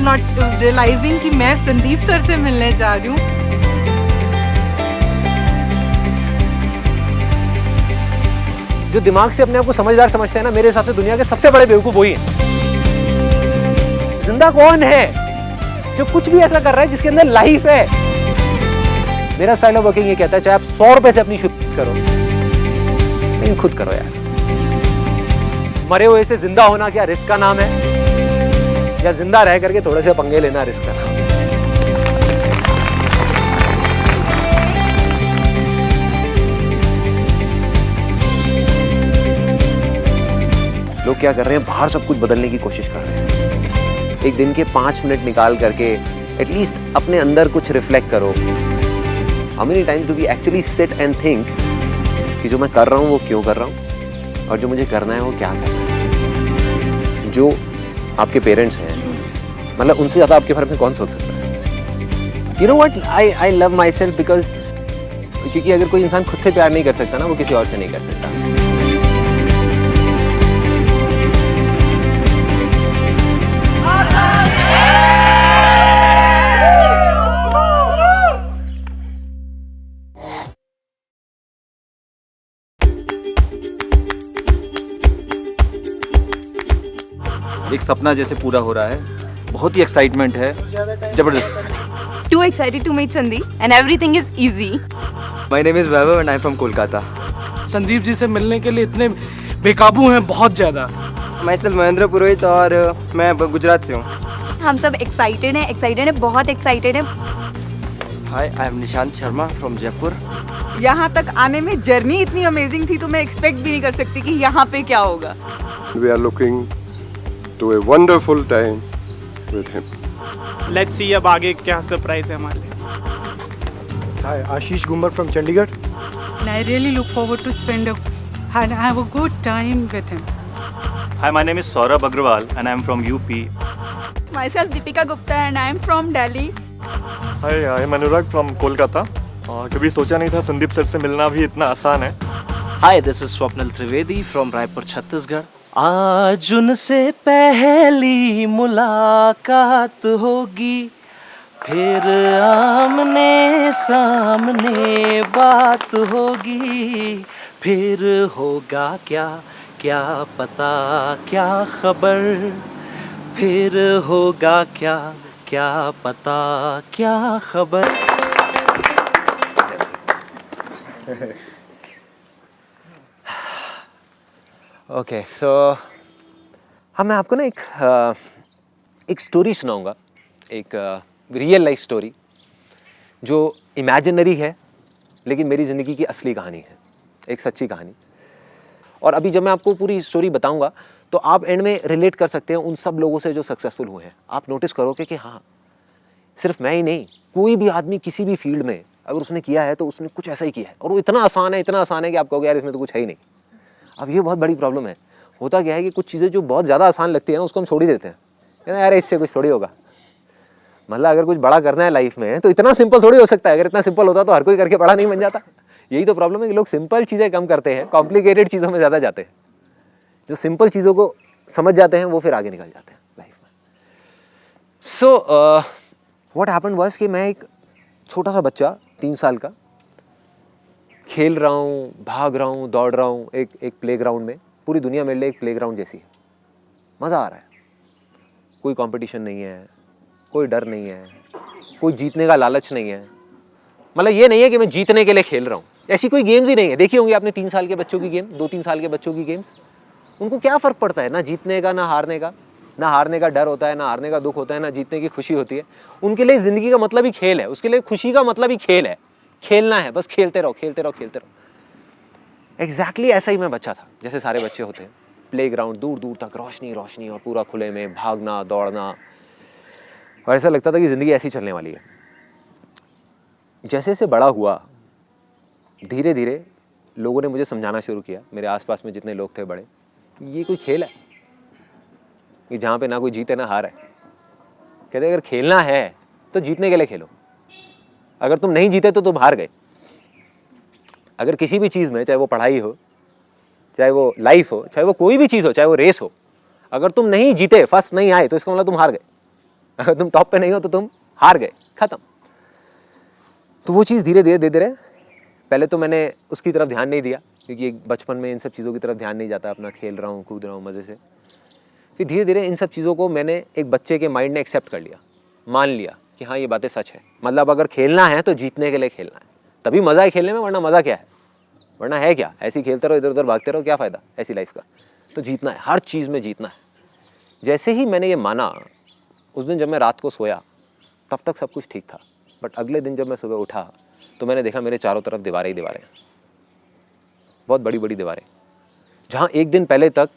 Not realising कि मैं Sandeep sir से मिलने जा रही हूँ। जो दिमाग से अपने आप को समझदार समझते हैं ना, मेरे हिसाब से दुनिया के सबसे बड़े बेवकूफ वही है। जिंदा कौन है जो कुछ भी ऐसा कर रहा है जिसके अंदर लाइफ है? मेरा स्टाइल ऑफ वर्किंग ये कहता है चाहे आप 100 रुपए से अपनी शुरू करो, लेकिन खुद करो यार। मरे हुए से जिंदा होना क्या रिस्क का नाम है? या जिंदा रह करके थोड़े से पंगे लेना रिस्क का नाम है? लोग क्या कर रहे हैं, बाहर सब कुछ बदलने की कोशिश कर रहे हैं। एक दिन के 5 मिनट निकाल करके एटलीस्ट अपने अंदर कुछ रिफ्लेक्ट करो। How many times do we actually sit and think कि जो मैं कर रहा हूँ वो क्यों कर रहा हूँ, और जो मुझे करना है वो क्या करना है। जो आपके पेरेंट्स हैं, मतलब उनसे ज़्यादा आपके बारे में कौन सोच सकता है? You know what, I love my self because, क्योंकि अगर कोई इंसान खुद से प्यार नहीं कर सकता ना, वो किसी और से नहीं कर सकता। एक सपना जैसे पूरा हो रहा है, बहुत ही एक्साइटमेंट है, जबरदस्त। Too excited to meet Sandeep and everything is easy. My name is Vaibhav and I'm from Kolkata. Sandeep ji से मिलने के लिए इतने बेकाबू हैं, बहुत ज़्यादा। मैं महेंद्र पुरोहित और मैं गुजरात से हूँ। हम सब एक्साइटेड हैं, बहुत एक्साइटेड हैं। Hi, I am Nishant Sharma from Jaipur. यहाँ तक आने में जर्नी इतनी अमेजिंग थी तो मैं एक्सपेक्ट भी नहीं कर सकती कि यहाँ पे क्या होगा। We are looking to a wonderful time with him. Let's see अब आगे क्या सरप्राइज है हमारे लिए। Hi, Ashish Gumbar from Chandigarh. And I really look forward to spend and have a good time with him. Hi, my name is Saurabh Agrawal and I am from UP. Myself Deepika Gupta and I am from Delhi. Hi, I M Anurag from Kolkata. कभी सोचा नहीं था Sandeep sir से मिलना भी इतना आसान है। Hi, this is Swapnil Trivedi from Raipur Chhattisgarh. आज उनसे पहली मुलाकात होगी, फिर आमने सामने बात होगी, फिर होगा क्या क्या पता क्या खबर, फिर होगा क्या क्या पता क्या खबर। ओके सो हाँ, मैं आपको ना एक स्टोरी सुनाऊंगा, एक रियल लाइफ स्टोरी जो इमेजिनरी है लेकिन मेरी ज़िंदगी की असली कहानी है, एक सच्ची कहानी। और अभी जब मैं आपको पूरी स्टोरी बताऊंगा तो आप एंड में रिलेट कर सकते हैं उन सब लोगों से जो सक्सेसफुल हुए हैं। आप नोटिस करोगे कि हाँ, सिर्फ मैं ही नहीं, कोई भी आदमी किसी भी फील्ड में अगर उसने किया है तो उसने कुछ ऐसा ही किया है, और वो इतना आसान है कि आप कहोगे यार इसमें तो कुछ है ही नहीं। अब ये बहुत बड़ी प्रॉब्लम है। होता क्या है कि कुछ चीज़ें जो बहुत ज़्यादा आसान लगती है ना, उसको हम छोड़ ही देते हैं, कहते हैं यार इससे कुछ थोड़ी होगा। मतलब अगर कुछ बड़ा करना है लाइफ में तो इतना सिंपल थोड़ी हो सकता है। अगर इतना सिंपल होता तो हर कोई करके बड़ा नहीं बन जाता। यही तो प्रॉब्लम है कि लोग सिंपल चीज़ें कम करते हैं, कॉम्प्लिकेटेड चीज़ों में ज़्यादा जाते हैं। जो सिंपल चीज़ों को समझ जाते हैं वो फिर आगे निकल जाते हैं लाइफ में। सो व्हाट हैपेंड वाज कि मैं एक छोटा सा बच्चा 3 साल का खेल रहा हूँ, भाग रहा हूँ, दौड़ रहा हूँ एक प्लेग्राउंड में। पूरी दुनिया मेरे लिए एक प्लेग्राउंड जैसी है, मज़ा आ रहा है। कोई कंपटीशन नहीं है, कोई डर नहीं है, कोई जीतने का लालच नहीं है। मतलब ये नहीं है कि मैं जीतने के लिए खेल रहा हूँ, ऐसी कोई गेम्स ही नहीं है। देखी होंगी आपने 3 साल के बच्चों की गेम, 2-3 साल के बच्चों की गेम्स। उनको क्या फ़र्क पड़ता है ना जीतने का ना हारने का। ना हारने का डर होता है, ना हारने का दुख होता है, ना जीतने की खुशी होती है। उनके लिए ज़िंदगी का मतलब ही खेल है, उसके लिए खुशी का मतलब ही खेल है। खेलना है, बस खेलते रहो खेलते रहो खेलते रहो। एग्जैक्टली ऐसा ही मैं बच्चा था जैसे सारे बच्चे होते हैं। प्लेग्राउंड, दूर दूर तक रोशनी रोशनी और पूरा खुले में भागना दौड़ना, और ऐसा लगता था कि ज़िंदगी ऐसी चलने वाली है। जैसे जैसे बड़ा हुआ, धीरे धीरे लोगों ने मुझे समझाना शुरू किया, मेरे आसपास में जितने लोग थे बड़े, ये कोई खेल है कि जहाँ पे ना कोई जीते ना हार है। कहते अगर खेलना है तो जीतने के लिए खेलो, अगर तुम नहीं जीते तो तुम हार गए। अगर किसी भी चीज़ में, चाहे वो पढ़ाई हो, चाहे वो लाइफ हो, चाहे वो कोई भी चीज़ हो, चाहे वो रेस हो, अगर तुम नहीं जीते, फर्स्ट नहीं आए, तो इसका मतलब तुम हार गए। अगर तुम टॉप पे नहीं हो तो तुम हार गए, खत्म। तो वो चीज़ धीरे धीरे धीरे पहले तो मैंने उसकी तरफ ध्यान नहीं दिया, क्योंकि एक बचपन में इन सब चीज़ों की तरफ ध्यान नहीं जाता, अपना खेल रहा हूँ, कूद रहा हूँ मज़े से। फिर धीरे धीरे इन सब चीज़ों को मैंने एक बच्चे के माइंड ने एक्सेप्ट कर लिया, मान लिया कि हाँ ये बातें सच है। मतलब अगर खेलना है तो जीतने के लिए खेलना है, तभी मज़ा है खेलने में, वरना मज़ा क्या है, वरना है क्या, ऐसे ही खेलते रहो, इधर उधर भागते रहो, क्या फ़ायदा ऐसी लाइफ का। तो जीतना है, हर चीज़ में जीतना है। जैसे ही मैंने ये माना, उस दिन जब मैं रात को सोया तब तक सब कुछ ठीक था, बट अगले दिन जब मैं सुबह उठा तो मैंने देखा मेरे चारों तरफ दीवारें ही दीवारें, बहुत बड़ी बड़ी दीवारें, जहाँ एक दिन पहले तक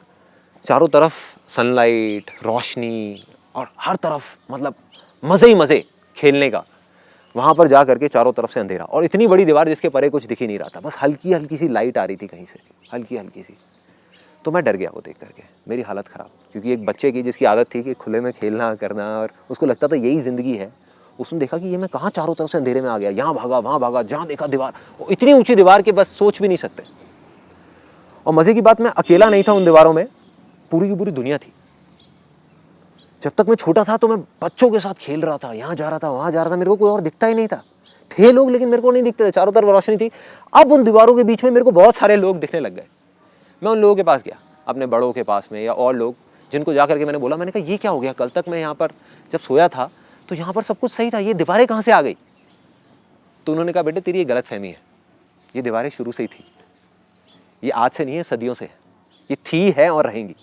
चारों तरफ सनलाइट, रोशनी और हर तरफ मतलब मज़े ही मज़े खेलने का, वहाँ पर जा करके चारों तरफ से अंधेरा और इतनी बड़ी दीवार जिसके परे कुछ दिख ही नहीं रहा था, बस हल्की हल्की सी लाइट आ रही थी कहीं से, हल्की हल्की सी। तो मैं डर गया वो देख करके, मेरी हालत ख़राब, क्योंकि एक बच्चे की जिसकी आदत थी कि खुले में खेलना करना और उसको लगता था यही ज़िंदगी है, उसने देखा कि ये मैं कहाँ चारों तरफ से अंधेरे में आ गया, यहाँ भागा वहाँ भागा, जहाँ देखा दीवार, वो इतनी ऊंची दीवार कि बस सोच भी नहीं सकते। और मज़े की बात, मैं अकेला नहीं था उन दीवारों में, पूरी की पूरी दुनिया थी। जब तक मैं छोटा था तो मैं बच्चों के साथ खेल रहा था, यहाँ जा रहा था वहाँ जा रहा था, मेरे को कोई और दिखता ही नहीं था। थे लोग लेकिन मेरे को नहीं दिखते थे, चारों तरफ रोशनी थी। अब उन दीवारों के बीच में मेरे को बहुत सारे लोग दिखने लग गए। मैं उन लोगों के पास गया, अपने बड़ों के पास में या और लोग जिनको जा करके मैंने बोला, मैंने कहा ये क्या हो गया, कल तक मैं यहाँ पर जब सोया था तो यहाँ पर सब कुछ सही था, ये दीवारें कहाँ से आ गई। तो उन्होंने कहा बेटे तेरी ये गलतफहमी है, ये दीवारें शुरू से ही थी, ये आज से नहीं है, सदियों से है, ये थी है और रहेंगी।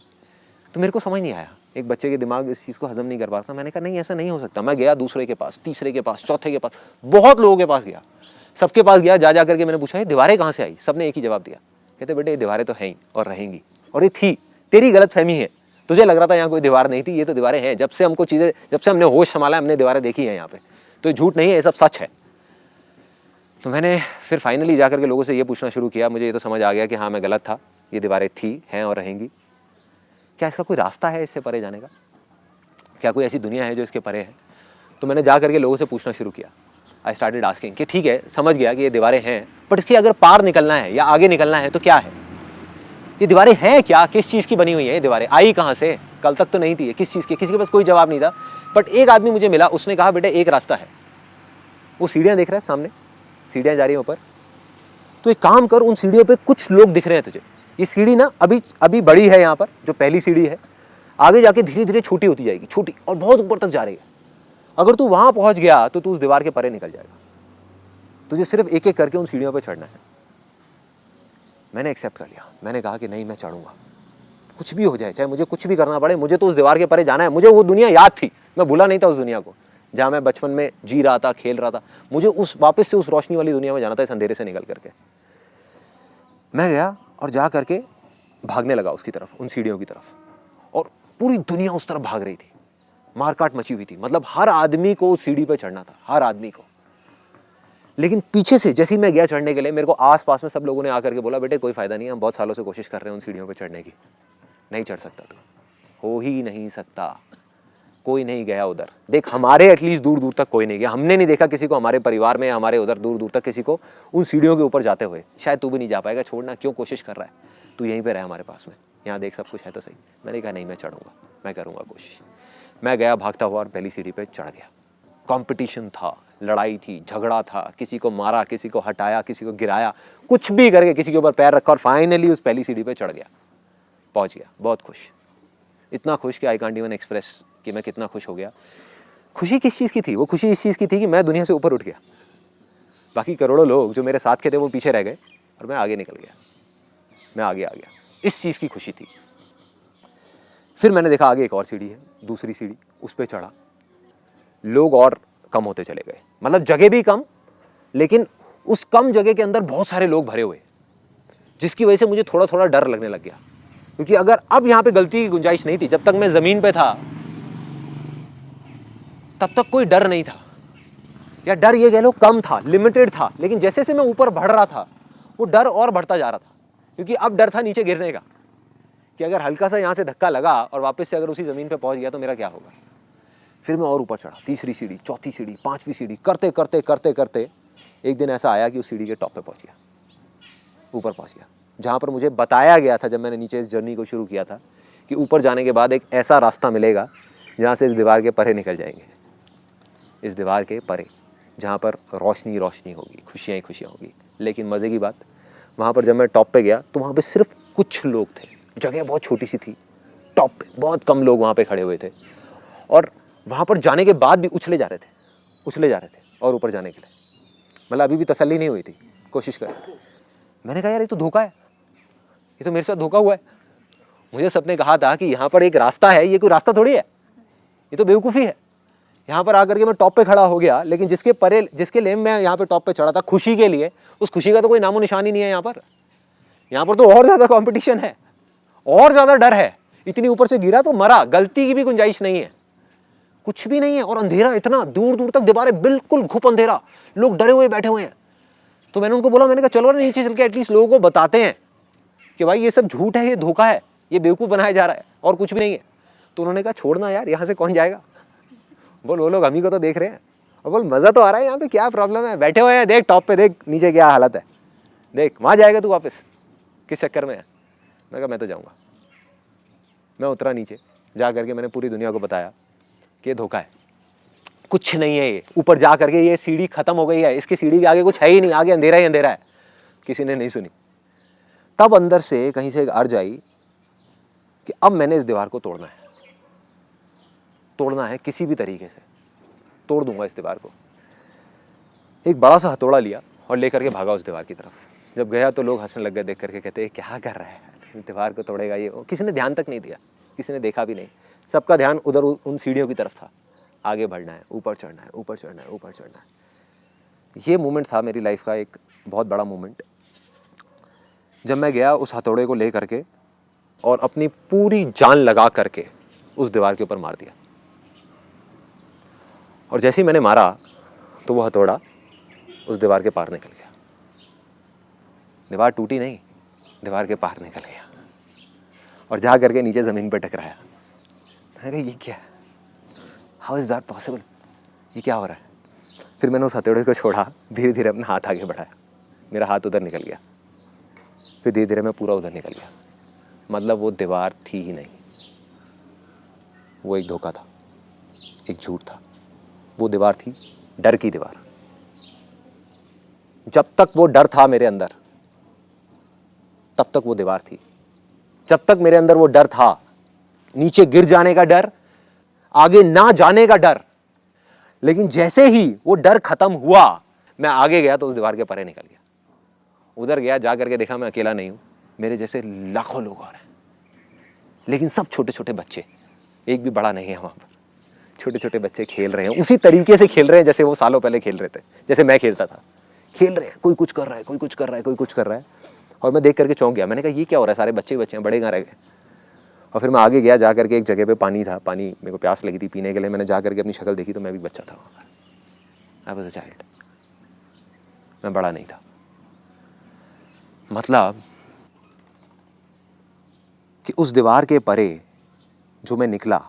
तो मेरे को समझ नहीं आया, एक बच्चे के दिमाग इस चीज़ को हजम नहीं कर पा रहा था। मैंने कहा नहीं ऐसा नहीं हो सकता। मैं गया दूसरे के पास, तीसरे के पास, चौथे के पास, बहुत लोगों के पास गया, सबके पास गया, जा करके मैंने पूछा ये दीवारें कहाँ से आई। सबने एक ही जवाब दिया, कहते बेटे ये दीवारें तो हैं ही और रहेंगी, और ये थी, तेरी गलतफहमी है, तुझे लग रहा था यहाँ कोई दीवार नहीं थी, ये तो दीवारें हैं। जब से हमको चीज़ें, जब से हमने होश संभाला हमने दीवारें देखी हैं यहाँ पे, तो ये झूठ नहीं है, ये सब सच है। तो मैंने फिर फाइनली जा करके लोगों से ये पूछना शुरू किया, मुझे ये तो समझ आ गया कि हाँ मैं गलत था, ये दीवारें थी, हैं और रहेंगी। क्या इसका कोई रास्ता है इससे परे जाने का, क्या कोई ऐसी दुनिया है जो इसके परे है। तो मैंने जा करके लोगों से पूछना शुरू किया। आई स्टार्टेड आस्किंग कि ठीक है समझ गया कि ये दीवारें हैं, बट इसकी अगर पार निकलना है या आगे निकलना है तो क्या है, ये दीवारें हैं क्या, किस चीज़ की बनी हुई है, ये दीवारें आई कहाँ से, कल तक तो नहीं थी, किस चीज़ की। किसी के पास कोई जवाब नहीं था, बट एक आदमी मुझे मिला, उसने कहा बेटे एक रास्ता है। वो सीढ़ियाँ देख रहा है सामने, सीढ़ियाँ जा रही हैं ऊपर, तो एक काम कर, उन सीढ़ियों पे कुछ लोग दिख रहे हैं तुझे। ये सीढ़ी ना अभी बड़ी है, यहाँ पर जो पहली सीढ़ी है आगे जाके धीरे धीरे छोटी होती जाएगी, छोटी और बहुत ऊपर तक जा रही है। अगर तू वहाँ पहुँच गया तो तू उस दीवार के परे निकल जाएगा। तुझे सिर्फ एक एक करके उन सीढ़ियों पर चढ़ना है। मैंने एक्सेप्ट कर लिया, मैंने कहा कि नहीं मैं चढ़ूंगा, कुछ भी हो जाए, चाहे मुझे कुछ भी करना पड़े, मुझे तो उस दीवार के परे जाना है। मुझे वो दुनिया याद थी, मैं भूला नहीं था उस दुनिया को, जहाँ मैं बचपन में जी रहा था, खेल रहा था। मुझे वापस से उस रोशनी वाली दुनिया में जाना था, इस अंधेरे से निकल करके। मैं गया और जा करके भागने लगा उसकी तरफ, उन सीढ़ियों की तरफ, और पूरी दुनिया उस तरफ भाग रही थी, मारकाट मची हुई थी। मतलब हर आदमी को उस सीढ़ी पर चढ़ना था, हर आदमी को। लेकिन पीछे से जैसे ही मैं गया चढ़ने के लिए, मेरे को आस पास में सब लोगों ने आकर के बोला बेटे कोई फ़ायदा नहीं है, हम बहुत सालों से कोशिश कर रहे हैं उन सीढ़ियों पर चढ़ने की, नहीं चढ़ सकता तू, हो ही नहीं सकता, कोई नहीं गया उधर। देख हमारे एटलीस्ट दूर दूर तक कोई नहीं गया, हमने नहीं देखा किसी को हमारे परिवार में, हमारे उधर दूर दूर तक किसी को उन सीढ़ियों के ऊपर जाते हुए। शायद तू भी नहीं जा पाएगा, छोड़ना, क्यों कोशिश कर रहा है, तू यहीं पे रहे हमारे पास में, यहाँ देख सब कुछ है तो सही। मैंने कहा नहीं मैं चढ़ूंगा, मैं करूँगा कोशिश। मैं गया भागता हुआ और पहली सीढ़ी पर चढ़ गया। कॉम्पिटिशन था, लड़ाई थी, झगड़ा था, किसी को मारा, किसी को हटाया, किसी को गिराया, कुछ भी करके किसी के ऊपर पैर रखा और फाइनली उस पहली सीढ़ी पे चढ़ गया, पहुंच गया। बहुत खुश, इतना खुश कि आई कांट इवन एक्सप्रेस कि मैं कितना खुश हो गया। खुशी किस चीज़ की थी, वो खुशी इस चीज़ की थी कि मैं दुनिया से ऊपर उठ गया। बाकी करोड़ों लोग जो मेरे साथ के थे वो पीछे रह गए और मैं आगे निकल गया, मैं आगे आ गया, इस चीज़ की खुशी थी। फिर मैंने देखा आगे एक और सीढ़ी है, दूसरी सीढ़ी, उस पर चढ़ा। लोग और कम होते चले गए, मतलब जगह भी कम, लेकिन उस कम जगह के अंदर बहुत सारे लोग भरे हुए, जिसकी वजह से मुझे थोड़ा थोड़ा डर लगने लग गया। क्योंकि अगर अब यहाँ पे गलती की गुंजाइश नहीं थी, जब तक मैं ज़मीन पे था तब तक कोई डर नहीं था, या डर ये कह लो कम था, लिमिटेड था। लेकिन जैसे जैसे मैं ऊपर बढ़ रहा था वो डर और बढ़ता जा रहा था, क्योंकि अब डर था नीचे गिरने का, कि अगर हल्का सा यहाँ से धक्का लगा और वापस से अगर उसी ज़मीन पे पहुँच गया तो मेरा क्या होगा। फिर मैं और ऊपर चढ़ा, तीसरी सीढ़ी, चौथी सीढ़ी, पांचवी सीढ़ी, करते करते करते करते एक दिन ऐसा आया कि उस सीढ़ी के टॉप पे पहुँच गया, ऊपर पहुँच गया, जहाँ पर मुझे बताया गया था जब मैंने नीचे इस जर्नी को शुरू किया था कि ऊपर जाने के बाद एक ऐसा रास्ता मिलेगा जहाँ से इस दीवार के परे निकल जाएंगे, इस दीवार के परे, जहाँ पर रोशनी रोशनी होगी, खुशियाँ ही खुशियाँ होगी। लेकिन मज़े की बात, वहाँ पर जब मैं टॉप पे गया तो वहाँ पे सिर्फ कुछ लोग थे, जगह बहुत छोटी सी थी, टॉप पे बहुत कम लोग वहाँ पे खड़े हुए थे, और वहाँ पर जाने के बाद भी उछले जा रहे थे और ऊपर जाने के लिए, मतलब अभी भी तसल्ली नहीं हुई थी, कोशिश कर रहे थे। मैंने कहा यार ये तो धोखा है, ये तो मेरे साथ धोखा हुआ है। मुझे सबने कहा था कि यहाँ पर एक रास्ता है, ये कोई रास्ता थोड़ी है, ये तो बेवकूफ़ी है। यहाँ पर आकर के मैं टॉप पे खड़ा हो गया, लेकिन जिसके लिए मैं यहाँ पे टॉप पे चढ़ा था खुशी के लिए, उस खुशी का तो कोई नामो निशान ही नहीं है यहाँ पर तो और ज़्यादा कंपटीशन है, और ज़्यादा डर है। इतनी ऊपर से गिरा तो मरा, गलती की भी गुंजाइश नहीं है, कुछ भी नहीं है, और अंधेरा इतना दूर दूर तक, दीवारें बिल्कुल घुप अंधेरा, लोग डरे हुए बैठे हुए हैं। तो मैंने उनको बोला, मैंने कहा चलो ना नीचे चल के एटलीस्ट लोगों को बताते हैं कि भाई ये सब झूठ है, ये धोखा है, ये बेवकूफ़ बनाया जा रहा है और कुछ भी नहीं है। तो उन्होंने कहा छोड़ना यार, यहाँ से कौन जाएगा, बोल वो लोग हम ही को तो देख रहे हैं, और बोल मज़ा तो आ रहा है यहाँ पे, क्या प्रॉब्लम है, बैठे हुए हैं, देख टॉप पे, देख नीचे क्या हालत है, देख वहाँ जाएगा तू वापस, किस चक्कर में है। मैं कहा मैं तो जाऊँगा। मैं उतरा नीचे, जा करके मैंने पूरी दुनिया को बताया कि ये धोखा है, कुछ नहीं है, ये ऊपर जा करके ये सीढ़ी खत्म हो गई है, इसकी सीढ़ी के आगे कुछ है ही नहीं, आगे अंधेरा ही अंधेरा है। किसी ने नहीं सुनी। तब अंदर से कहीं से एक अर्ज आई कि अब मैंने इस दीवार को तोड़ना है किसी भी तरीके से, तोड़ दूंगा इस दीवार को। एक बड़ा सा हथौड़ा लिया और लेकर के भागा उस दीवार की तरफ। जब गया तो लोग हंसने लग गए, देख करके कहते क्या कर रहा है, दीवार को तोड़ेगा ये। किसी ने ध्यान तक नहीं दिया, किसी ने देखा भी नहीं, सबका ध्यान उधर उन सीढ़ियों की तरफ था। आगे बढ़ना है, ऊपर चढ़ना है, ऊपर चढ़ना है, ऊपर चढ़ना है। ये मोमेंट था मेरी लाइफ का एक बहुत बड़ा मोमेंट, जब मैं गया उस हथौड़े को ले करके और अपनी पूरी जान लगा करके उस दीवार के ऊपर मार दिया। और जैसे ही मैंने मारा तो वो हथौड़ा उस दीवार के पार निकल गया। दीवार टूटी नहीं, दीवार के पार निकल गया और जा करके नीचे ज़मीन पर टकराया। मैंने कहा ये क्या है, हाउ इज़ दैट पॉसिबल, ये क्या हो रहा है। फिर मैंने उस हथौड़े को छोड़ा, धीरे धीरे अपना हाथ आगे बढ़ाया, मेरा हाथ उधर निकल गया, फिर धीरे धीरे मैं पूरा उधर निकल गया। मतलब वो दीवार थी ही नहीं, वो एक धोखा था, एक झूठ था। वो दीवार थी डर की दीवार। जब तक वो डर था मेरे अंदर तब तक वो दीवार थी। जब तक मेरे अंदर वो डर था, नीचे गिर जाने का डर, आगे ना जाने का डर, लेकिन जैसे ही वो डर खत्म हुआ, मैं आगे गया तो उस दीवार के परे निकल गया। उधर गया, जा करके देखा मैं अकेला नहीं हूं, मेरे जैसे लाखों लोग और हैं, लेकिन सब छोटे छोटे बच्चे, एक भी बड़ा नहीं है वहां पर। छोटे छोटे बच्चे खेल रहे हैं, उसी तरीके से खेल रहे हैं जैसे वो सालों पहले खेल रहे थे, जैसे मैं खेलता था। खेल रहे हैं, कोई कुछ कर रहा है, कोई कुछ कर रहा है, कोई कुछ कर रहा है। और मैं देख करके चौंक गया। मैंने कहा ये क्या हो रहा है, सारे बच्चे बच्चे हैं, बड़े कहाँ रह गए। और फिर मैं आगे गया, जा करके एक जगह पे पानी था, पानी मेरे को प्यास लगी थी पीने के लिए। मैंने जा करके अपनी शक्ल देखी तो मैं भी बच्चा था वहाँ पर। आई वाज अ चाइल्ड, मैं बड़ा नहीं था। मतलब कि उस दीवार के परे जो मैं निकला,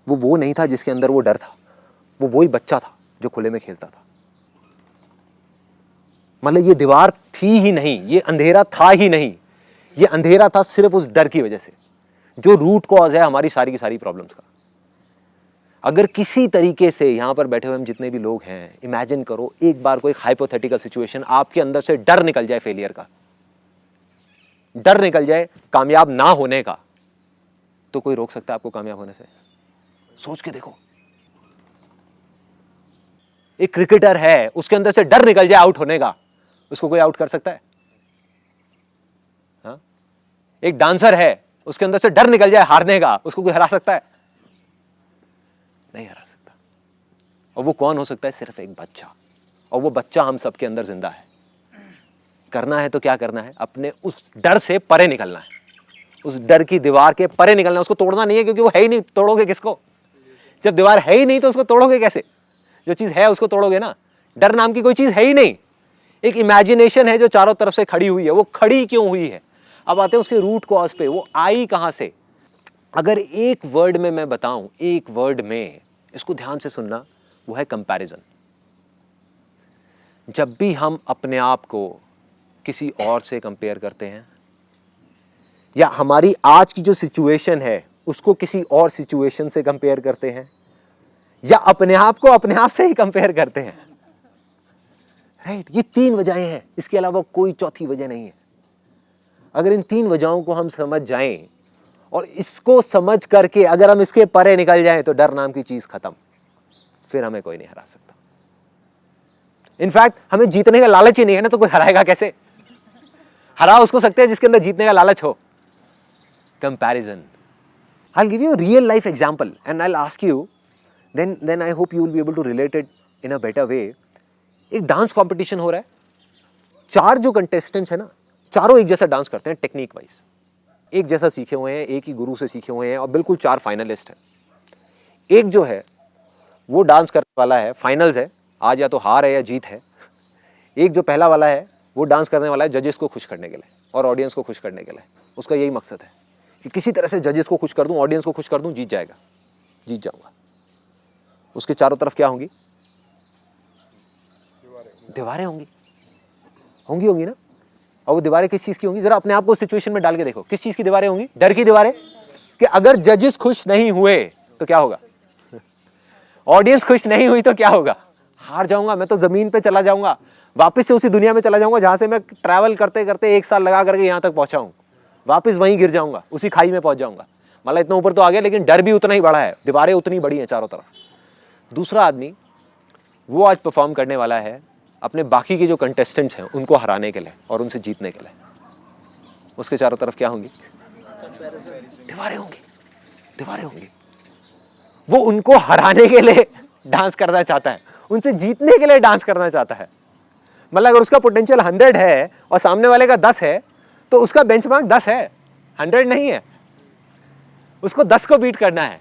वो नहीं था जिसके अंदर वो डर था, वो वही बच्चा था जो खुले में खेलता था। मतलब ये दीवार थी ही नहीं, ये अंधेरा था ही नहीं, ये अंधेरा था सिर्फ उस डर की वजह से, जो रूट कॉज है हमारी सारी की सारी प्रॉब्लम्स का। अगर किसी तरीके से यहाँ पर बैठे हुए हम जितने भी लोग हैं, इमेजिन करो एक बार कोई हाइपोथेटिकल सिचुएशन, आपके अंदर से डर निकल जाए फेलियर का, डर निकल जाए कामयाब ना होने का, तो कोई रोक सकता है आपको कामयाब होने से? सोच के देखो। एक क्रिकेटर है, उसके अंदर से डर निकल जाए आउट होने का, उसको कोई आउट कर सकता है? हाँ? एक डांसर है, उसके अंदर से डर निकल जाए हारने का, उसको कोई हरा सकता है? नहीं हरा सकता। और वो कौन हो सकता है? सिर्फ एक बच्चा। और वो बच्चा हम सबके अंदर जिंदा है। करना है तो क्या करना है? अपने उस डर से परे निकलना है, उस डर की दीवार के परे निकलना है। उसको तोड़ना नहीं है, क्योंकि वो है ही नहीं, तोड़ोगे किसको? जब दीवार है ही नहीं तो उसको तोड़ोगे कैसे? जो चीज है उसको तोड़ोगे ना। डर नाम की कोई चीज है ही नहीं, एक इमेजिनेशन है जो चारों तरफ से खड़ी हुई है। वो खड़ी क्यों हुई है? अब आते हैं उसके रूट कॉज पे, वो आई कहां से। अगर एक वर्ड में मैं बताऊं, एक वर्ड में, इसको ध्यान से सुनना, वो है कंपैरिजन। जब भी हम अपने आप को किसी और से कंपेयर करते हैं, या हमारी आज की जो सिचुएशन है उसको किसी और सिचुएशन से कंपेयर करते हैं, या अपने आप को अपने आप से ही कंपेयर करते हैं। राइट, ये 3 वजहें हैं, इसके अलावा कोई चौथी वजह नहीं है। अगर इन 3 वजहों को हम समझ जाएं और इसको समझ करके अगर हम इसके परे निकल जाएं तो डर नाम की चीज खत्म, फिर हमें कोई नहीं हरा सकता। इनफैक्ट हमें जीतने का लालच ही नहीं है ना, तो कोई हराएगा कैसे? हरा उसको सकते हैं जिसके अंदर जीतने का लालच हो। Comparison. I'll give you a real life example and I'll ask you, then I hope you will be able to relate it in a better way. एक डांस कंपटीशन हो रहा है, 4 जो कंटेस्टेंट्स है ना, चारों एक जैसा डांस करते हैं टेक्निक वाइज, एक जैसा सीखे हुए हैं, एक ही गुरु से सीखे हुए हैं और बिल्कुल 4 फाइनलिस्ट हैं। एक जो है वो डांस करने वाला है, फाइनल्स है, आज या तो हार है या जीत है। एक जो पहला वाला है वो डांस करने वाला है जजेस को खुश करने के लिए और ऑडियंस को खुश करने के लिए। उसका यही मकसद है कि किसी तरह से जजेस को खुश कर दूं, ऑडियंस को खुश कर दूं, जीत जाएगा, जीत जाऊंगा। उसके चारों तरफ क्या होंगी? दीवारें होंगी, होंगी ना। और वो दीवारें किस चीज की होंगी? जरा अपने आप को सिचुएशन में डाल के देखो, किस चीज की दीवारें होंगी? डर की दीवारें, कि अगर जजेस खुश नहीं हुए तो क्या होगा, ऑडियंस खुश नहीं हुई तो क्या होगा, हार जाऊंगा, मैं तो जमीन पे चला जाऊंगा, वापस से उसी दुनिया में चला जाऊंगा जहां से मैं ट्रैवल करते करते 1 साल लगा करके यहां तक पहुंचा हूं, वापस वहीं गिर जाऊंगा, उसी खाई में पहुंच जाऊंगा। मतलब इतना ऊपर तो आ गया, लेकिन डर भी उतना ही बड़ा है, दीवारें उतनी बड़ी हैं चारों तरफ। दूसरा आदमी वो आज परफॉर्म करने वाला है अपने बाकी के जो कंटेस्टेंट्स हैं उनको हराने के लिए और उनसे जीतने के लिए। उसके चारों तरफ क्या होंगी? दीवारें होंगी, दीवारें होंगी। वो उनको हराने के लिए डांस करना चाहता है, उनसे जीतने के लिए डांस करना चाहता है। मतलब अगर उसका पोटेंशियल 100 है और सामने वाले का 10 है तो उसका बेंचमार्क 10 है, 100 नहीं है। उसको 10 को बीट करना है,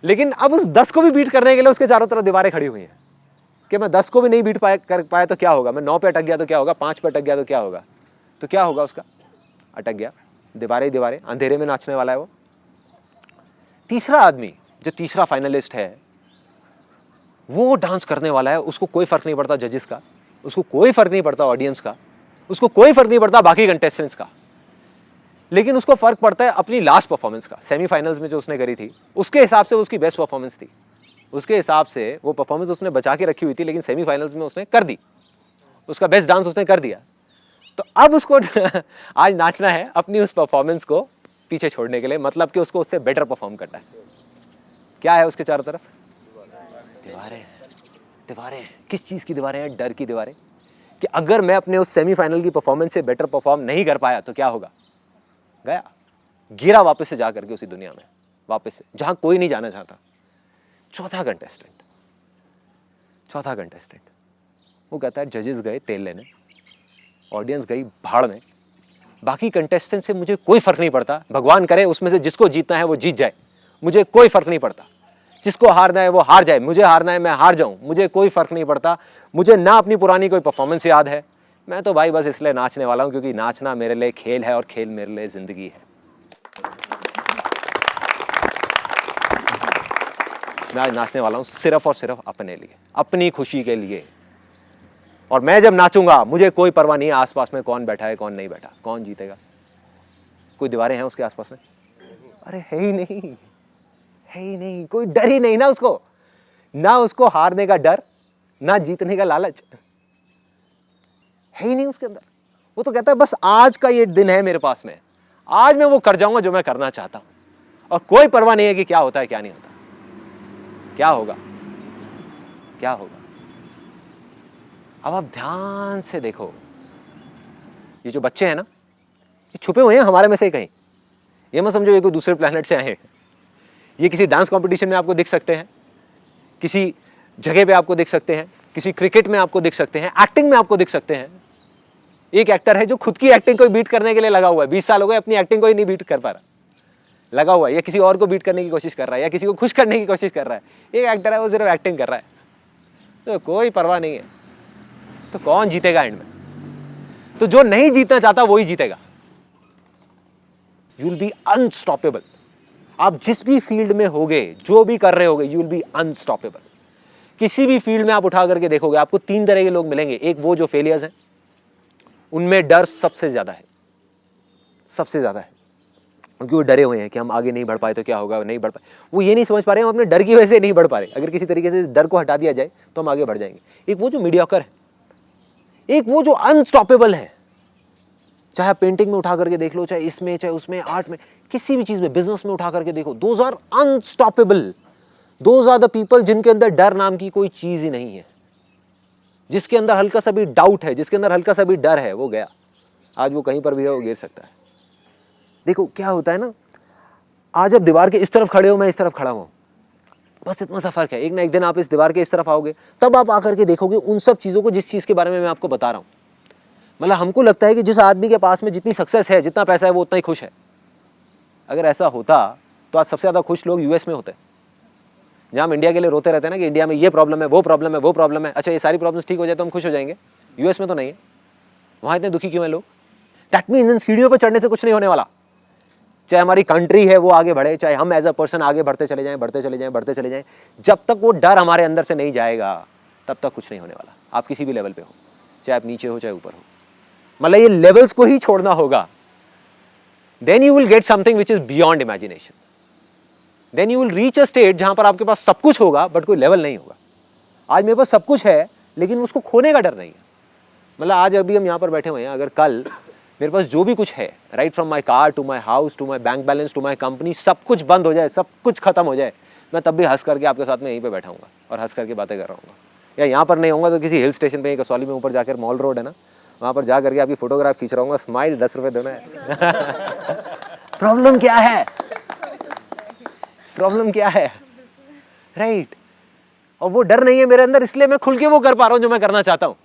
लेकिन अब उस 10 को भी बीट करने के लिए उसके चारों तरफ दीवारें खड़ी हुई हैं कि मैं 10 को भी नहीं बीट कर पाया तो क्या होगा, मैं 9 पे अटक गया तो क्या होगा, 5 पे अटक गया तो क्या होगा, तो क्या होगा उसका? अटक गया, दीवारें दीवारें, अंधेरे में नाचने वाला है वो। तीसरा आदमी जो तीसरा फाइनलिस्ट है वो डांस करने वाला है, उसको कोई फर्क नहीं पड़ता जजेस का, उसको कोई फर्क नहीं पड़ता ऑडियंस का, उसको कोई फर्क नहीं पड़ता बाकी कंटेस्टेंट्स का, लेकिन उसको फर्क पड़ता है अपनी लास्ट परफॉर्मेंस का। सेमीफाइनल्स में जो उसने करी थी उसके हिसाब से उसकी बेस्ट परफॉर्मेंस थी, उसके हिसाब से वो परफॉर्मेंस उसने बचा के रखी हुई थी, लेकिन सेमीफाइनल्स में उसने कर दी, उसका बेस्ट डांस उसने कर दिया। तो अब उसको आज नाचना है अपनी उस परफॉर्मेंस को पीछे छोड़ने के लिए, मतलब कि उसको उससे बेटर परफॉर्म करना है। क्या है उसके चारों तरफ? दीवारें, दीवारें। किस चीज़ की दीवारें हैं? डर की दीवारें, कि अगर मैं अपने उस सेमीफाइनल की परफॉर्मेंस से बेटर परफॉर्म नहीं कर पाया तो क्या होगा, गया, गिरा वापस से जा करके उसी दुनिया में, वापस से जहां कोई नहीं जाना चाहता। चौथा कंटेस्टेंट वो कहता है जजेस गए तेल लेने, ऑडियंस गई भाड़ में, बाकी कंटेस्टेंट से मुझे कोई फर्क नहीं पड़ता, भगवान करे उसमें से जिसको जीतना है वो जीत जाए, मुझे कोई फर्क नहीं पड़ता, जिसको हारना है वो हार जाए, मुझे हारना है मैं हार जाऊं, मुझे कोई फर्क नहीं पड़ता, मुझे ना अपनी पुरानी कोई परफॉर्मेंस याद है, मैं तो भाई बस इसलिए नाचने वाला हूं क्योंकि नाचना मेरे लिए खेल है और खेल मेरे लिए जिंदगी है। मैं आज नाचने वाला हूं सिर्फ और सिर्फ अपने लिए, अपनी खुशी के लिए। और मैं जब नाचूंगा मुझे कोई परवाह नहीं है आसपास में कौन बैठा है कौन नहीं बैठा, कौन जीतेगा। कोई दीवारें हैं उसके आसपास में? अरे है ही नहीं, है ही नहीं, कोई डर ही नहीं ना उसको, ना उसको हारने का डर, ना जीतने का लालच, है ही नहीं उसके अंदर। वो तो कहता है बस आज का ये दिन है मेरे पास में, आज मैं वो कर जाऊंगा जो मैं करना चाहता हूं, और कोई परवाह नहीं है कि क्या होता है क्या नहीं होता, क्या होगा क्या होगा। अब आप ध्यान से देखो, ये जो बच्चे हैं ना ये छुपे हुए हैं हमारे में से कहीं, ये मत समझो ये कोई दूसरे प्लेनेट से आए हैं। ये किसी डांस कंपटीशन में आपको दिख सकते हैं, किसी जगह पे आपको दिख सकते हैं, किसी क्रिकेट में आपको दिख सकते हैं, एक्टिंग में आपको दिख सकते हैं। एक एक्टर है जो खुद की एक्टिंग को बीट करने के लिए लगा हुआ है, 20 साल हो गए अपनी एक्टिंग को ही नहीं बीट कर पा रहा, लगा हुआ है, या किसी और को बीट करने की कोशिश कर रहा है, या किसी को खुश करने की कोशिश कर रहा है। एक एक्टर है वो सिर्फ एक्टिंग कर रहा है, तो कोई परवाह नहीं है। तो कौन जीतेगा एंड में? तो जो नहीं जीतना चाहता वही जीतेगा। You will be unstoppable. आप जिस भी फील्ड में होगे, जो भी कर रहे होगे, यू विल बी अनस्टॉपेबल। किसी भी फील्ड में आप उठा करके देखोगे आपको 3 तरह के लोग मिलेंगे। एक वो जो फेलियर्स हैं, उनमें डर सबसे ज्यादा है, सबसे ज्यादा है। क्योंकि वो डरे हुए हैं कि हम आगे नहीं बढ़ पाए तो क्या होगा, नहीं बढ़ पाए। वो ये नहीं समझ पा रहे हैं हम अपने डर की वजह से नहीं बढ़ पा रहे। अगर किसी तरीके से इस डर को हटा दिया जाए तो हम आगे बढ़ जाएंगे। एक वो जो मीडियोकर है, एक वो जो अनस्टॉपेबल है। चाहे आप पेंटिंग में उठा करके देख लो, चाहे इसमें, चाहे उसमें, आर्ट में, किसी भी चीज़ में, बिजनेस में उठा करके देखो, those are unstoppable. Those are the people जिनके अंदर डर नाम की कोई चीज़ ही नहीं है। जिसके अंदर हल्का सा भी डाउट है, जिसके अंदर हल्का सा भी डर है, वो गया। आज वो कहीं पर भी है, वो गिर सकता है। देखो क्या होता है ना, आज आप दीवार के इस तरफ खड़े हो, मैं इस तरफ खड़ा हूँ, बस इतना सा फर्क है। एक ना एक दिन आप इस दीवार के इस तरफ आओगे, तब आप आकर के देखोगे उन सब चीज़ों को जिस चीज़ के बारे में मैं आपको बता रहा हूँ। मतलब हमको लगता है कि जिस आदमी के पास में जितनी सक्सेस है, जितना पैसा है, वो उतना ही खुश है। अगर ऐसा होता तो आज सबसे ज़्यादा खुश लोग यूएस में होते। जहाँ हम इंडिया के लिए रोते रहते हैं ना कि इंडिया में ये प्रॉब्लम है, वो प्रॉब्लम है, वो प्रॉब्लम है, अच्छा ये सारी प्रॉब्लम्स ठीक हो जाए तो हम खुश हो जाएंगे। यूएस में तो नहीं है, वहाँ इतने दुखी क्यों हैं लोग? दैट मीन्स इन सीढ़ियों पर चढ़ने से कुछ नहीं होने वाला। चाहे हमारी कंट्री है वो आगे बढ़े, चाहे हम एज अ पर्सन आगे बढ़ते चले जाएं, बढ़ते चले जाएं, बढ़ते चले जाएं, जब तक वो डर हमारे अंदर से नहीं जाएगा तब तक कुछ नहीं होने वाला। आप किसी भी लेवल पे हो, चाहे आप नीचे हो चाहे ऊपर हो, मतलब ये लेवल्स को ही छोड़ना होगा। Then you will get something which is beyond imagination. Then you will reach a state जहां पर आपके पास सब कुछ होगा बट कोई लेवल नहीं होगा। आज मेरे पास सब कुछ है लेकिन उसको खोने का डर नहीं है। मतलब आज अभी हम यहाँ पर बैठे हुए हैं, अगर कल मेरे पास जो भी कुछ है, right from my car to my house to my bank balance to my company, सब कुछ बंद हो जाए, सब कुछ खत्म हो जाए, मैं तब भी हंस करके आपके साथ में यहीं पे बैठा हूँगा और हंस करके बातें कर रहा हूँ। या यहाँ पर नहीं होगा तो किसी हिल स्टेशन पे, कसौली में ऊपर जाकर मॉल रोड है ना, वहाँ पर जा करके आपकी फोटोग्राफ खींच रहा हूँ, स्माइल 10 रुपये देना है। प्रॉब्लम क्या है? प्रॉब्लम क्या है? राइट। और वो डर नहीं है मेरे अंदर, इसलिए मैं खुल के वो कर पा रहा हूँ जो मैं करना चाहता हूँ।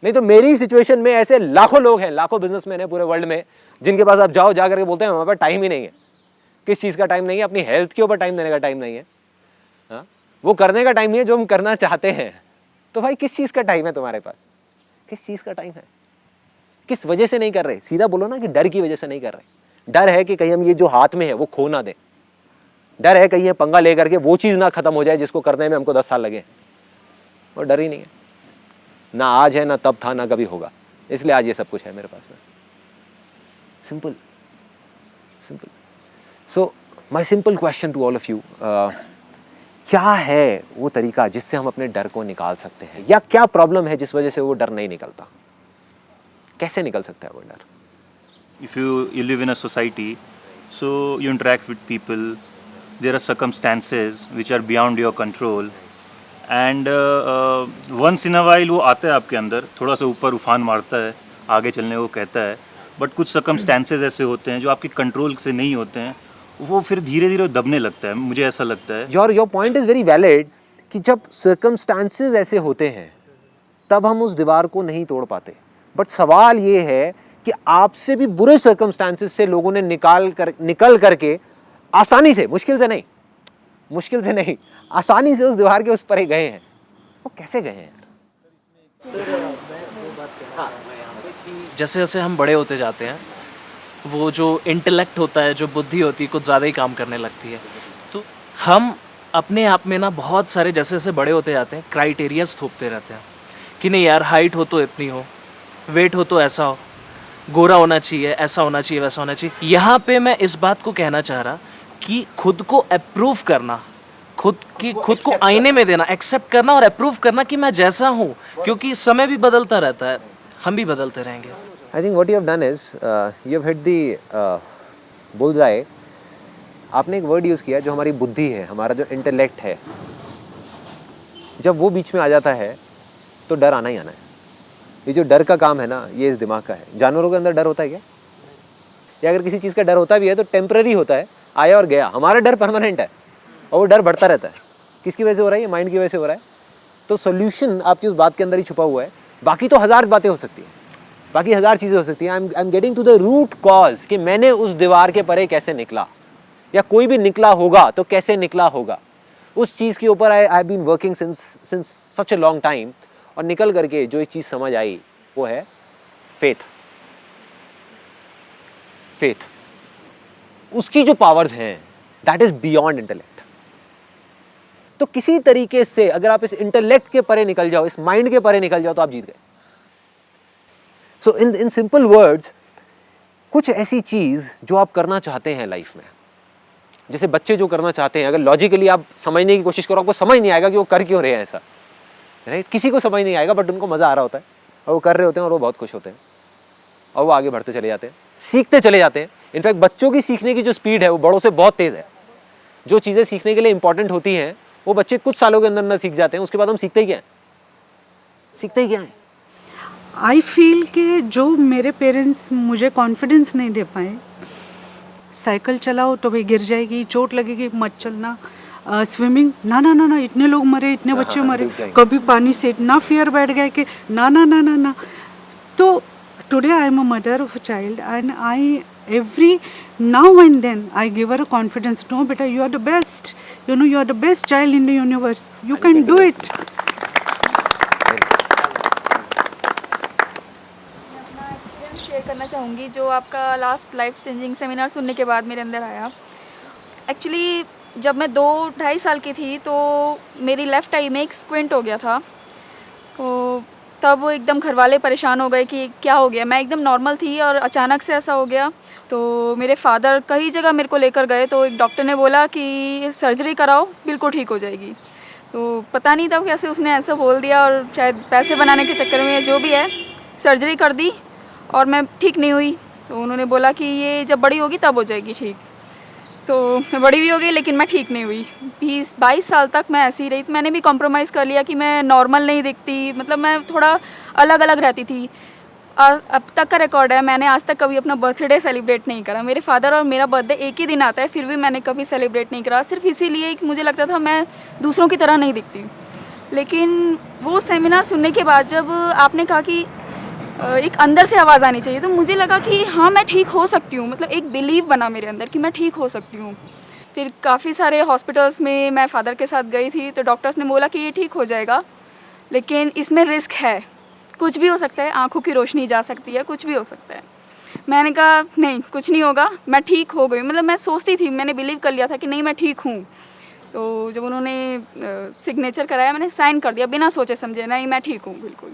नहीं तो मेरी सिचुएशन में ऐसे लाखों लोग हैं, लाखों बिजनेसमैन हैं पूरे वर्ल्ड में, जिनके पास आप जाओ, जा करके बोलते हैं हमारे पास टाइम ही नहीं है। किस चीज़ का टाइम नहीं है? अपनी हेल्थ के ऊपर टाइम देने का टाइम नहीं है। हाँ, वो करने का टाइम नहीं है जो हम करना चाहते हैं। तो भाई किस चीज़ का टाइम है तुम्हारे पास? किस चीज़ का टाइम है? किस वजह से नहीं कर रहे? सीधा बोलो ना कि डर की वजह से नहीं कर रहे। डर है कि कहीं हम ये जो हाथ में है वो खो ना दें। डर है कहीं ये पंगा लेकर के वो चीज़ ना खत्म हो जाए जिसको करने में हमको 10 साल लगे। और डर ही नहीं है, ना आज है, ना तब था, ना कभी होगा। इसलिए आज ये सब कुछ है मेरे पास में। Simple simple. So my simple question to all of you, क्या है वो तरीका जिससे हम अपने डर को निकाल सकते हैं? या क्या प्रॉब्लम है जिस वजह से वो डर नहीं निकलता? कैसे निकल सकता है वो डर? If you live in a society, so you interact with people, there are circumstances which are beyond your control, and once in a while वो आता है आपके अंदर, थोड़ा सा ऊपर उफान मारता है, आगे चलने को कहता है, बट कुछ circumstances ऐसे होते हैं जो आपके कंट्रोल से नहीं होते हैं, वो फिर धीरे धीरे दबने लगता है। मुझे ऐसा लगता है। Your point is very valid कि जब circumstances ऐसे होते हैं तब हम उस दीवार को नहीं तोड़ पाते। बट सवाल ये है कि आपसे भी बुरे सर्कमस्टांसेस से लोगों ने निकल करके आसानी से, मुश्किल से नहीं, आसानी से उस दीवार के उस पर ही गए हैं। वो कैसे गए हैं यार? जैसे जैसे हम बड़े होते जाते हैं, वो जो इंटेलेक्ट होता है, जो बुद्धि होती है, कुछ ज़्यादा ही काम करने लगती है। तो हम अपने आप में ना बहुत सारे, जैसे जैसे बड़े होते जाते हैं, क्राइटेरियाज थोपते रहते हैं कि नहीं यार, हाइट हो तो इतनी हो, वेट हो तो ऐसा हो, गोरा होना चाहिए, ऐसा होना चाहिए, वैसा होना चाहिए। यहाँ पे मैं इस बात को कहना चाह रहा कि खुद को अप्रूव करना, खुद को आईने में देना, एक्सेप्ट करना और अप्रूव करना कि मैं जैसा हूँ, क्योंकि समय भी बदलता रहता है, हम भी बदलते रहेंगे। I think what you have done is you have hit the bullseye. आपने एक वर्ड यूज़ किया जो हमारी बुद्धि है, हमारा जो इंटेलेक्ट है। जब वो बीच में आ जाता है तो डर आना ही आना है। ये जो डर का काम है ना, ये इस दिमाग का है। जानवरों के अंदर डर होता है क्या? या अगर किसी चीज़ का डर होता भी है तो टेम्पररी होता है, आया और गया। हमारा डर परमानेंट है और वो डर बढ़ता रहता है। किसकी वजह से हो रहा है? ये माइंड की वजह से हो रहा है। तो सोल्यूशन आपकी उस बात के अंदर ही छुपा हुआ है। बाकी तो 1000 बातें हो सकती हैं, बाकी 1000 चीज़ें हो सकती हैं। I am getting to the root cause कि मैंने उस दीवार के परे कैसे निकला, या कोई भी निकला होगा तो कैसे निकला होगा। उस चीज़ के ऊपर I have been working since such a long time. और निकल करके जो एक चीज़ समझ आई वो है फेथ। उसकी जो पावर्स हैं दैट इज बियॉन्ड इंटेलेक्ट। तो किसी तरीके से अगर आप इस इंटेलेक्ट के परे निकल जाओ, इस माइंड के परे निकल जाओ, तो आप जीत गए। सो इन सिंपल वर्ड्स, कुछ ऐसी चीज़ जो आप करना चाहते हैं लाइफ में, जैसे बच्चे जो करना चाहते हैं, अगर लॉजिकली आप समझने की कोशिश करो आपको समझ नहीं आएगा कि वो कर क्यों रहे हैं ऐसा, राइट? किसी को समझ नहीं आएगा, बट उनको मज़ा आ रहा होता है और वो कर रहे होते हैं और वो बहुत खुश होते हैं और वो आगे बढ़ते चले जाते हैं, सीखते चले जाते हैं। इनफैक्ट बच्चों की सीखने की जो स्पीड है वो बड़ों से बहुत तेज़ है। जो चीज़ें सीखने के लिए इंपॉर्टेंट होती हैं वो बच्चे कुछ सालों के अंदर अंदर सीख जाते हैं, उसके बाद हम सीखते ही क्या है, सीखते ही क्या है। आई फील कि जो मेरे पेरेंट्स मुझे कॉन्फिडेंस नहीं दे पाए, साइकिल चलाओ तो भाई गिर जाएगी, चोट लगेगी, मत चलना, स्विमिंग ना ना ना ना, इतने लोग मरे, इतने बच्चे मरे, कभी पानी से इतना फियर बैठ गया कि ना ना ना ना ना। तो today I am a mother of a child and I every now and then I give her a confidence, no beta, you are the best, you know, you are the best child in the universe, you can do it. Share करना चाहूँगी जो आपका last life changing seminar सुनने के बाद मेरे अंदर आया। एक्चुअली जब मैं 2-2.5 साल की थी तो मेरी लेफ़्ट आई में एक स्क्विंट हो गया था, तो तब एकदम घर वाले परेशान हो गए कि क्या हो गया। मैं एकदम नॉर्मल थी और अचानक से ऐसा हो गया। तो मेरे फादर कई जगह मेरे को लेकर गए, तो एक डॉक्टर ने बोला कि सर्जरी कराओ, बिल्कुल ठीक हो जाएगी। तो पता नहीं था कैसे उसने ऐसा बोल दिया, और शायद पैसे बनाने के चक्कर में जो भी है सर्जरी कर दी और मैं ठीक नहीं हुई। तो उन्होंने बोला कि ये जब बड़ी होगी तब हो जाएगी ठीक। तो मैं बड़ी भी हो गई लेकिन मैं ठीक नहीं हुई। 20-22 साल तक मैं ऐसी ही रही। मैंने भी कॉम्प्रोमाइज़ कर लिया कि मैं नॉर्मल नहीं दिखती, मतलब मैं थोड़ा अलग अलग रहती थी। और अब तक का रिकॉर्ड है, मैंने आज तक कभी अपना बर्थडे सेलिब्रेट नहीं करा। मेरे फादर और मेरा बर्थडे एक ही दिन आता है, फिर भी मैंने कभी सेलिब्रेट नहीं करा, सिर्फ इसीलिए कि मुझे लगता था मैं दूसरों की तरह नहीं दिखती। लेकिन वो सेमिनार सुनने के बाद जब आपने कहा कि एक अंदर से आवाज़ आनी चाहिए, तो मुझे लगा कि हाँ मैं ठीक हो सकती हूँ। मतलब एक बिलीव बना मेरे अंदर कि मैं ठीक हो सकती हूँ। फिर काफ़ी सारे हॉस्पिटल्स में मैं फ़ादर के साथ गई थी, तो डॉक्टर्स ने बोला कि ये ठीक हो जाएगा, लेकिन इसमें रिस्क है, कुछ भी हो सकता है, आंखों की रोशनी जा सकती है, कुछ भी हो सकता है। मैंने कहा नहीं, कुछ नहीं होगा, मैं ठीक हो गई। मतलब मैं सोचती थी, मैंने बिलीव कर लिया था कि नहीं मैं ठीक हूँ। तो जब उन्होंने सिग्नेचर कराया, मैंने साइन कर दिया बिना सोचे समझे, नहीं मैं ठीक हूँ बिल्कुल।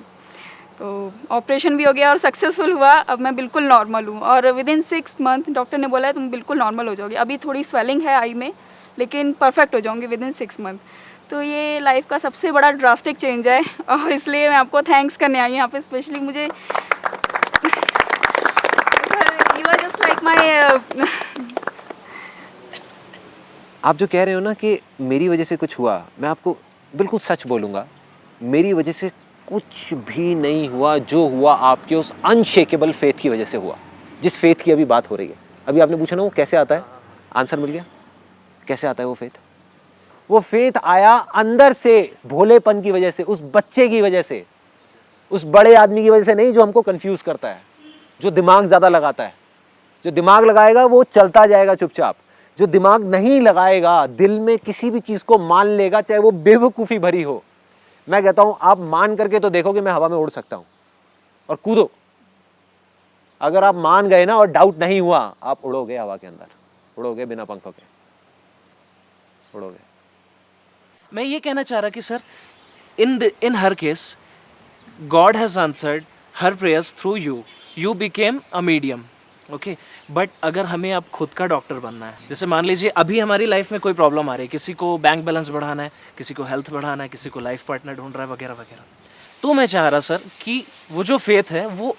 तो ऑपरेशन भी हो गया और सक्सेसफुल हुआ। अब मैं बिल्कुल नॉर्मल हूँ और विदिन 6 मंथ डॉक्टर ने बोला है तुम बिल्कुल नॉर्मल हो जाओगे। अभी थोड़ी स्वेलिंग है आई में, लेकिन परफेक्ट हो जाऊँगी विदिन 6 मंथ। तो ये लाइफ का सबसे बड़ा ड्रास्टिक चेंज है और इसलिए मैं आपको थैंक्स करने आई हूँ यहाँ पे स्पेशली। मुझे you are just like my. आप जो कह रहे हो ना कि मेरी वजह से कुछ हुआ, मैं आपको बिल्कुल सच बोलूँगा, मेरी वजह से कुछ भी नहीं हुआ। जो हुआ आपके उस अनशेकेबल फेथ की वजह से हुआ, जिस फेथ की अभी बात हो रही है। अभी आपने पूछा ना वो कैसे आता है, आंसर मिल गया। कैसे आता है वो फेथ? वो फेथ आया अंदर से, भोलेपन की वजह से, उस बच्चे की वजह से, उस बड़े आदमी की वजह से नहीं जो हमको कंफ्यूज करता है, जो दिमाग ज़्यादा लगाता है। जो दिमाग लगाएगा वो चलता जाएगा चुपचाप। जो दिमाग नहीं लगाएगा, दिल में किसी भी चीज़ को मान लेगा, चाहे वो बेवकूफ़ी भरी हो। मैं कहता हूँ आप मान करके तो देखो कि मैं हवा में उड़ सकता हूँ, और कूदो। अगर आप मान गए ना और डाउट नहीं हुआ, आप उड़ोगे हवा के अंदर, उड़ोगे बिना पंखों के, उड़ोगे। मैं ये कहना चाह रहा कि sir in her case God has answered her prayers through you, you became a medium, okay. But अगर हमें अब खुद का डॉक्टर बनना है, जैसे मान लीजिए अभी हमारी लाइफ में कोई प्रॉब्लम आ रही है, किसी को बैंक बैलेंस बढ़ाना है, किसी को हेल्थ बढ़ाना है, किसी को लाइफ पार्टनर ढूंढ रहा है वगैरह वगैरह, तो मैं चाह रहा सर कि वो जो फेथ है, वो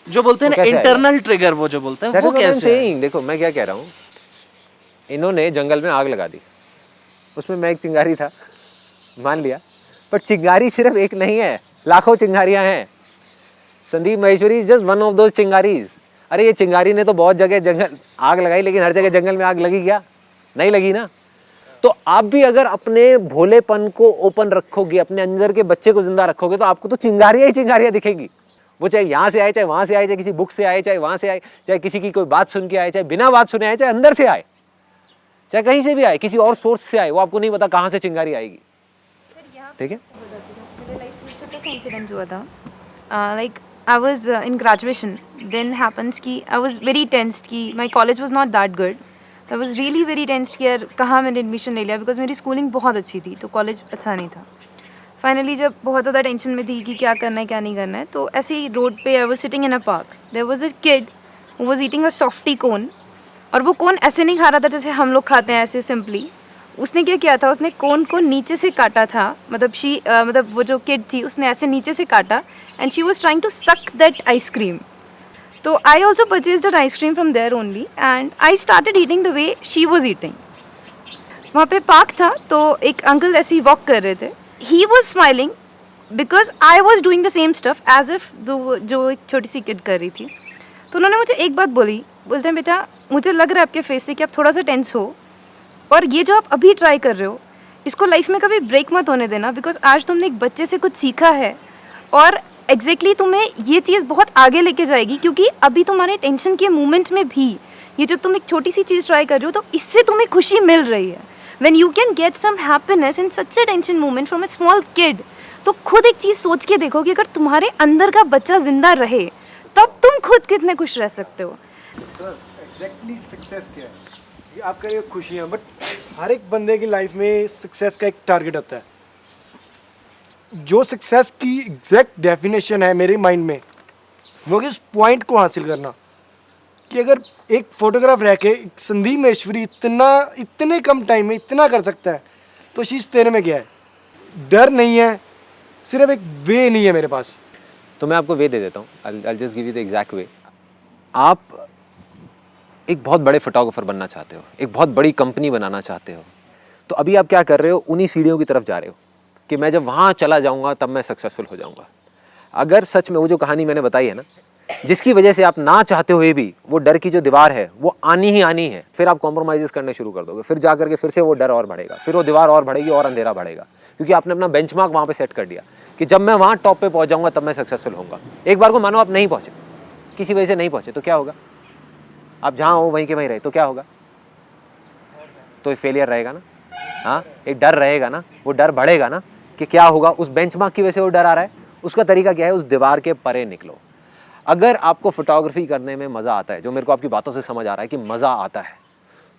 जो बोलते हैं ना इंटरनल ट्रिगर, वो जो बोलते हैं वो कैसे है? देखो मैं क्या कह रहा हूँ, इन्होंने जंगल में आग लगा दी, उसमें मैं एक चिंगारी था, मान लिया, पर चिंगारी सिर्फ एक नहीं है, लाखों चिंगारियां हैं। Sandeep Maheshwari is just one of those चिंगारीज। अरे ये चिंगारी ने तो बहुत जगह जंगल आग लगाई, लेकिन हर जगह जंगल में आग लगी क्या? नहीं लगी ना। तो आप भी अगर अपने भोलेपन को ओपन रखोगे, अपने अंदर के बच्चे को जिंदा रखोगे, तो आपको तो चिंगारियां ही चिंगारियां दिखेगी। वो चाहे यहाँ से आए, चाहे वहाँ से आए, चाहे किसी बुक से आए, चाहे वहाँ से आए, चाहे किसी की कोई बात सुन के आए, चाहे बिना बात सुने आए, चाहे अंदर से आए, चाहे कहीं से भी आए, किसी और सोर्स से आए, वो आपको नहीं पता कहाँ से चिंगारी आएगी। ठीक है। मेरे लाइफ में छोटा सा इंसिडेंट हुआ था। Like I was in graduation, then happens कि आई वाज वेरी टेंस्ड कि my college was not that good. I was really very tensed कि यार कहाँ मैंने एडमिशन ले लिया, बिकॉज मेरी स्कूलिंग बहुत अच्छी थी, तो कॉलेज अच्छा नहीं था। फाइनली जब बहुत ज़्यादा टेंशन में थी कि क्या करना है क्या नहीं करना है, तो ऐसे ही रोड पे I was sitting in a park, there was a kid who was eating a softy cone. और वो कोन ऐसे नहीं खा रहा था जैसे हम लोग खाते हैं ऐसे सिंपली. उसने क्या किया था, उसने कोन को नीचे से काटा था, मतलब वो जो किड थी उसने ऐसे नीचे से काटा and she was trying to suck that ice cream. तो I also purchase that ice cream from there only and I started eating the way she was eating. वहाँ पे पार्क था तो एक अंकल ऐसे ही वॉक कर रहे थे. He was smiling because I was doing the same stuff as if जो एक छोटी सी किड कर रही थी. तो उन्होंने मुझे एक बात बोली, बोलते हैं बेटा मुझे लग रहा है आपके फेस से कि आप थोड़ा सा टेंस हो, और ये जो आप अभी ट्राई कर रहे हो इसको लाइफ में कभी ब्रेक मत होने देना, बिकॉज आज तुमने एक बच्चे से कुछ सीखा है और एग्जैक्टली तुम्हें ये चीज़ बहुत आगे लेके जाएगी. क्योंकि अभी तुम्हारे टेंशन के मोमेंट में भी ये जब तुम एक छोटी सी चीज़ ट्राई कर रहे हो तो इससे तुम्हें खुशी मिल रही है. When you can get some happiness in such a tension moment from a small kid, तो खुद एक चीज़ सोच के देखो कि अगर तुम्हारे अंदर का बच्चा जिंदा रहे तब तुम खुद कितने खुश रह सकते हो. सर एग्जैक्टली सक्सेस क्या है? ये आपका ये खुशियाँ, बट हर एक बंदे की लाइफ में सक्सेस का एक टारगेट होता है. जो सक्सेस की एग्जैक्ट डेफिनेशन है मेरे माइंड में वो कि उस पॉइंट को हासिल करना. कि अगर एक फोटोग्राफ रह के संदीप महेश्वरी इतने कम टाइम में इतना कर सकता है तो शीश तेरे में क्या है? डर नहीं है, सिर्फ एक वे नहीं है मेरे पास. तो मैं आपको वे दे देता हूँ. I'll just give you the exact way. आप एक बहुत बड़े फोटोग्राफर बनना चाहते हो, एक बहुत बड़ी कंपनी बनाना चाहते हो, तो अभी आप क्या कर रहे हो, उन्हीं सीढ़ियों की तरफ जा रहे हो कि मैं जब वहाँ चला जाऊँगा तब मैं सक्सेसफुल हो जाऊँगा. अगर सच में वो जो कहानी मैंने बताई है ना, जिसकी वजह से आप ना चाहते हुए भी वो डर की जो दीवार है वो आनी ही आनी है, फिर आप कॉम्प्रोमाइज़ करने शुरू कर दोगे, फिर जा करके फिर से वो डर और बढ़ेगा, फिर वो दीवार और बढ़ेगी और अंधेरा बढ़ेगा, क्योंकि आपने अपना बेंचमार्क वहाँ पे सेट कर दिया कि जब मैं वहाँ टॉप पे पहुँच जाऊँगा तब मैं सक्सेसफुल होऊंगा. एक बार को मानो आप नहीं पहुँचे, किसी वजह से नहीं पहुँचे, तो क्या होगा? आप जहाँ हो वहीं के वहीं रहे तो क्या होगा? तो फेलियर रहेगा ना. हाँ, एक डर रहेगा ना, वो डर बढ़ेगा ना कि क्या होगा. उस बेंचमार्क की वजह से वो डर आ रहा है, उसका तरीका क्या है? उस दीवार के परे निकलो. अगर आपको फोटोग्राफी करने में मज़ा आता है, जो मेरे को आपकी बातों से समझ आ रहा है कि मज़ा आता है,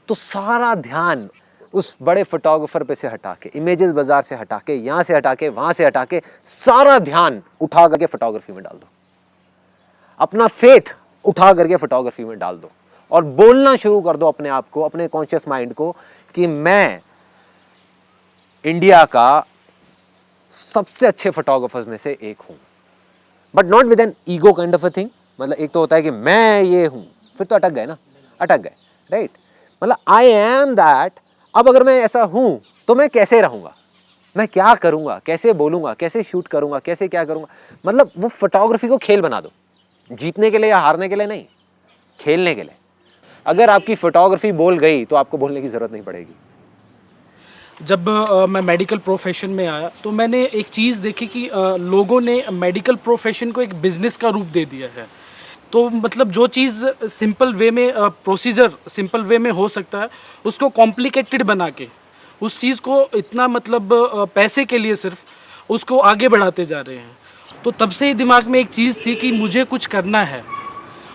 तो सारा ध्यान उस बड़े फोटोग्राफर पे से हटा के, इमेजेस बाजार से हटा के, यहाँ से हटा के, वहाँ से हटा के, सारा ध्यान उठा करके फोटोग्राफी में डाल दो. अपना फेथ उठा करके फोटोग्राफी में डाल दो और बोलना शुरू कर दो अपने आप को, अपने कॉन्शियस माइंड को कि मैं इंडिया का सबसे अच्छे फोटोग्राफर्स में से एक हूँ. But not with an ego kind of a thing. मतलब एक तो होता है कि मैं ये हूँ, फिर तो अटक गए ना, अटक गए, राइट? मतलब आई एम दैट. अब अगर मैं ऐसा हूँ तो मैं कैसे रहूँगा, मैं क्या करूँगा, कैसे बोलूँगा, कैसे शूट करूँगा, कैसे क्या करूँगा. मतलब वो फोटोग्राफी को खेल बना दो, जीतने के लिए या हारने के लिए नहीं, खेलने के लिए. अगर आपकी फोटोग्राफी बोल गई तो आपको बोलने की ज़रूरत नहीं पड़ेगी. जब मैं मेडिकल प्रोफेशन में आया तो मैंने एक चीज़ देखी कि लोगों ने मेडिकल प्रोफेशन को एक बिज़नेस का रूप दे दिया है. तो मतलब जो चीज़ सिंपल वे में प्रोसीजर सिंपल वे में हो सकता है, उसको कॉम्प्लिकेटेड बना के उस चीज़ को इतना मतलब पैसे के लिए सिर्फ उसको आगे बढ़ाते जा रहे हैं. तो तब से ही दिमाग में एक चीज़ थी कि मुझे कुछ करना है,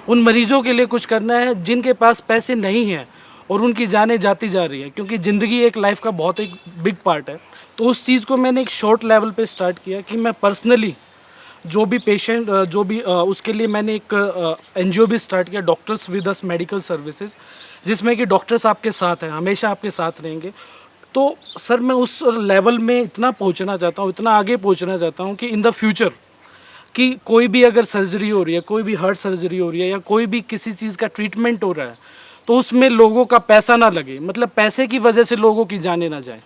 उन मरीज़ों के लिए कुछ करना है जिनके पास पैसे नहीं हैं और उनकी जानें जाती जा रही है, क्योंकि ज़िंदगी एक लाइफ का बहुत एक बिग पार्ट है. तो उस चीज़ को मैंने एक शॉर्ट लेवल पे स्टार्ट किया कि मैं पर्सनली जो भी पेशेंट उसके लिए मैंने एक NGO भी स्टार्ट किया, doctors with us medical services, जिसमें कि डॉक्टर्स आपके साथ हैं, हमेशा आपके साथ रहेंगे. तो सर मैं उस लेवल में इतना पहुंचना चाहता हूं, इतना आगे पहुंचना चाहता हूं कि इन द फ्यूचर कि कोई भी अगर सर्जरी हो रही है, कोई भी हार्ट सर्जरी हो रही है या कोई भी किसी चीज़ का ट्रीटमेंट हो रहा है, तो उसमें लोगों का पैसा ना लगे, मतलब पैसे की वजह से लोगों की जाने ना जाए.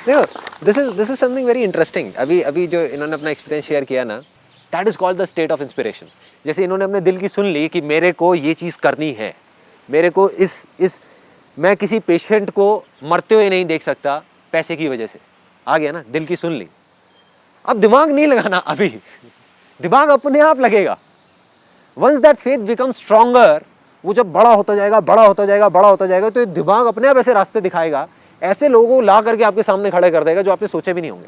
देखो, this is something very interesting. अभी जो इन्होंने अपना एक्सपीरियंस शेयर किया ना, that is called the state of inspiration. जैसे इन्होंने अपने दिल की सुन ली कि मेरे को ये चीज़ करनी है, मेरे को इस मैं किसी पेशेंट को मरते हुए नहीं देख सकता पैसे की वजह से. आ गया ना, दिल की सुन ली. अब दिमाग नहीं लगाना, अभी दिमाग अपने आप लगेगा. Once that faith become stronger, वो जब बड़ा होता जाएगा, बड़ा होता जाएगा, बड़ा होता जाएगा, तो दिमाग अपने आप ऐसे रास्ते दिखाएगा, ऐसे लोगों को ला करके आपके सामने खड़े कर देगा जो आपने सोचे भी नहीं होंगे.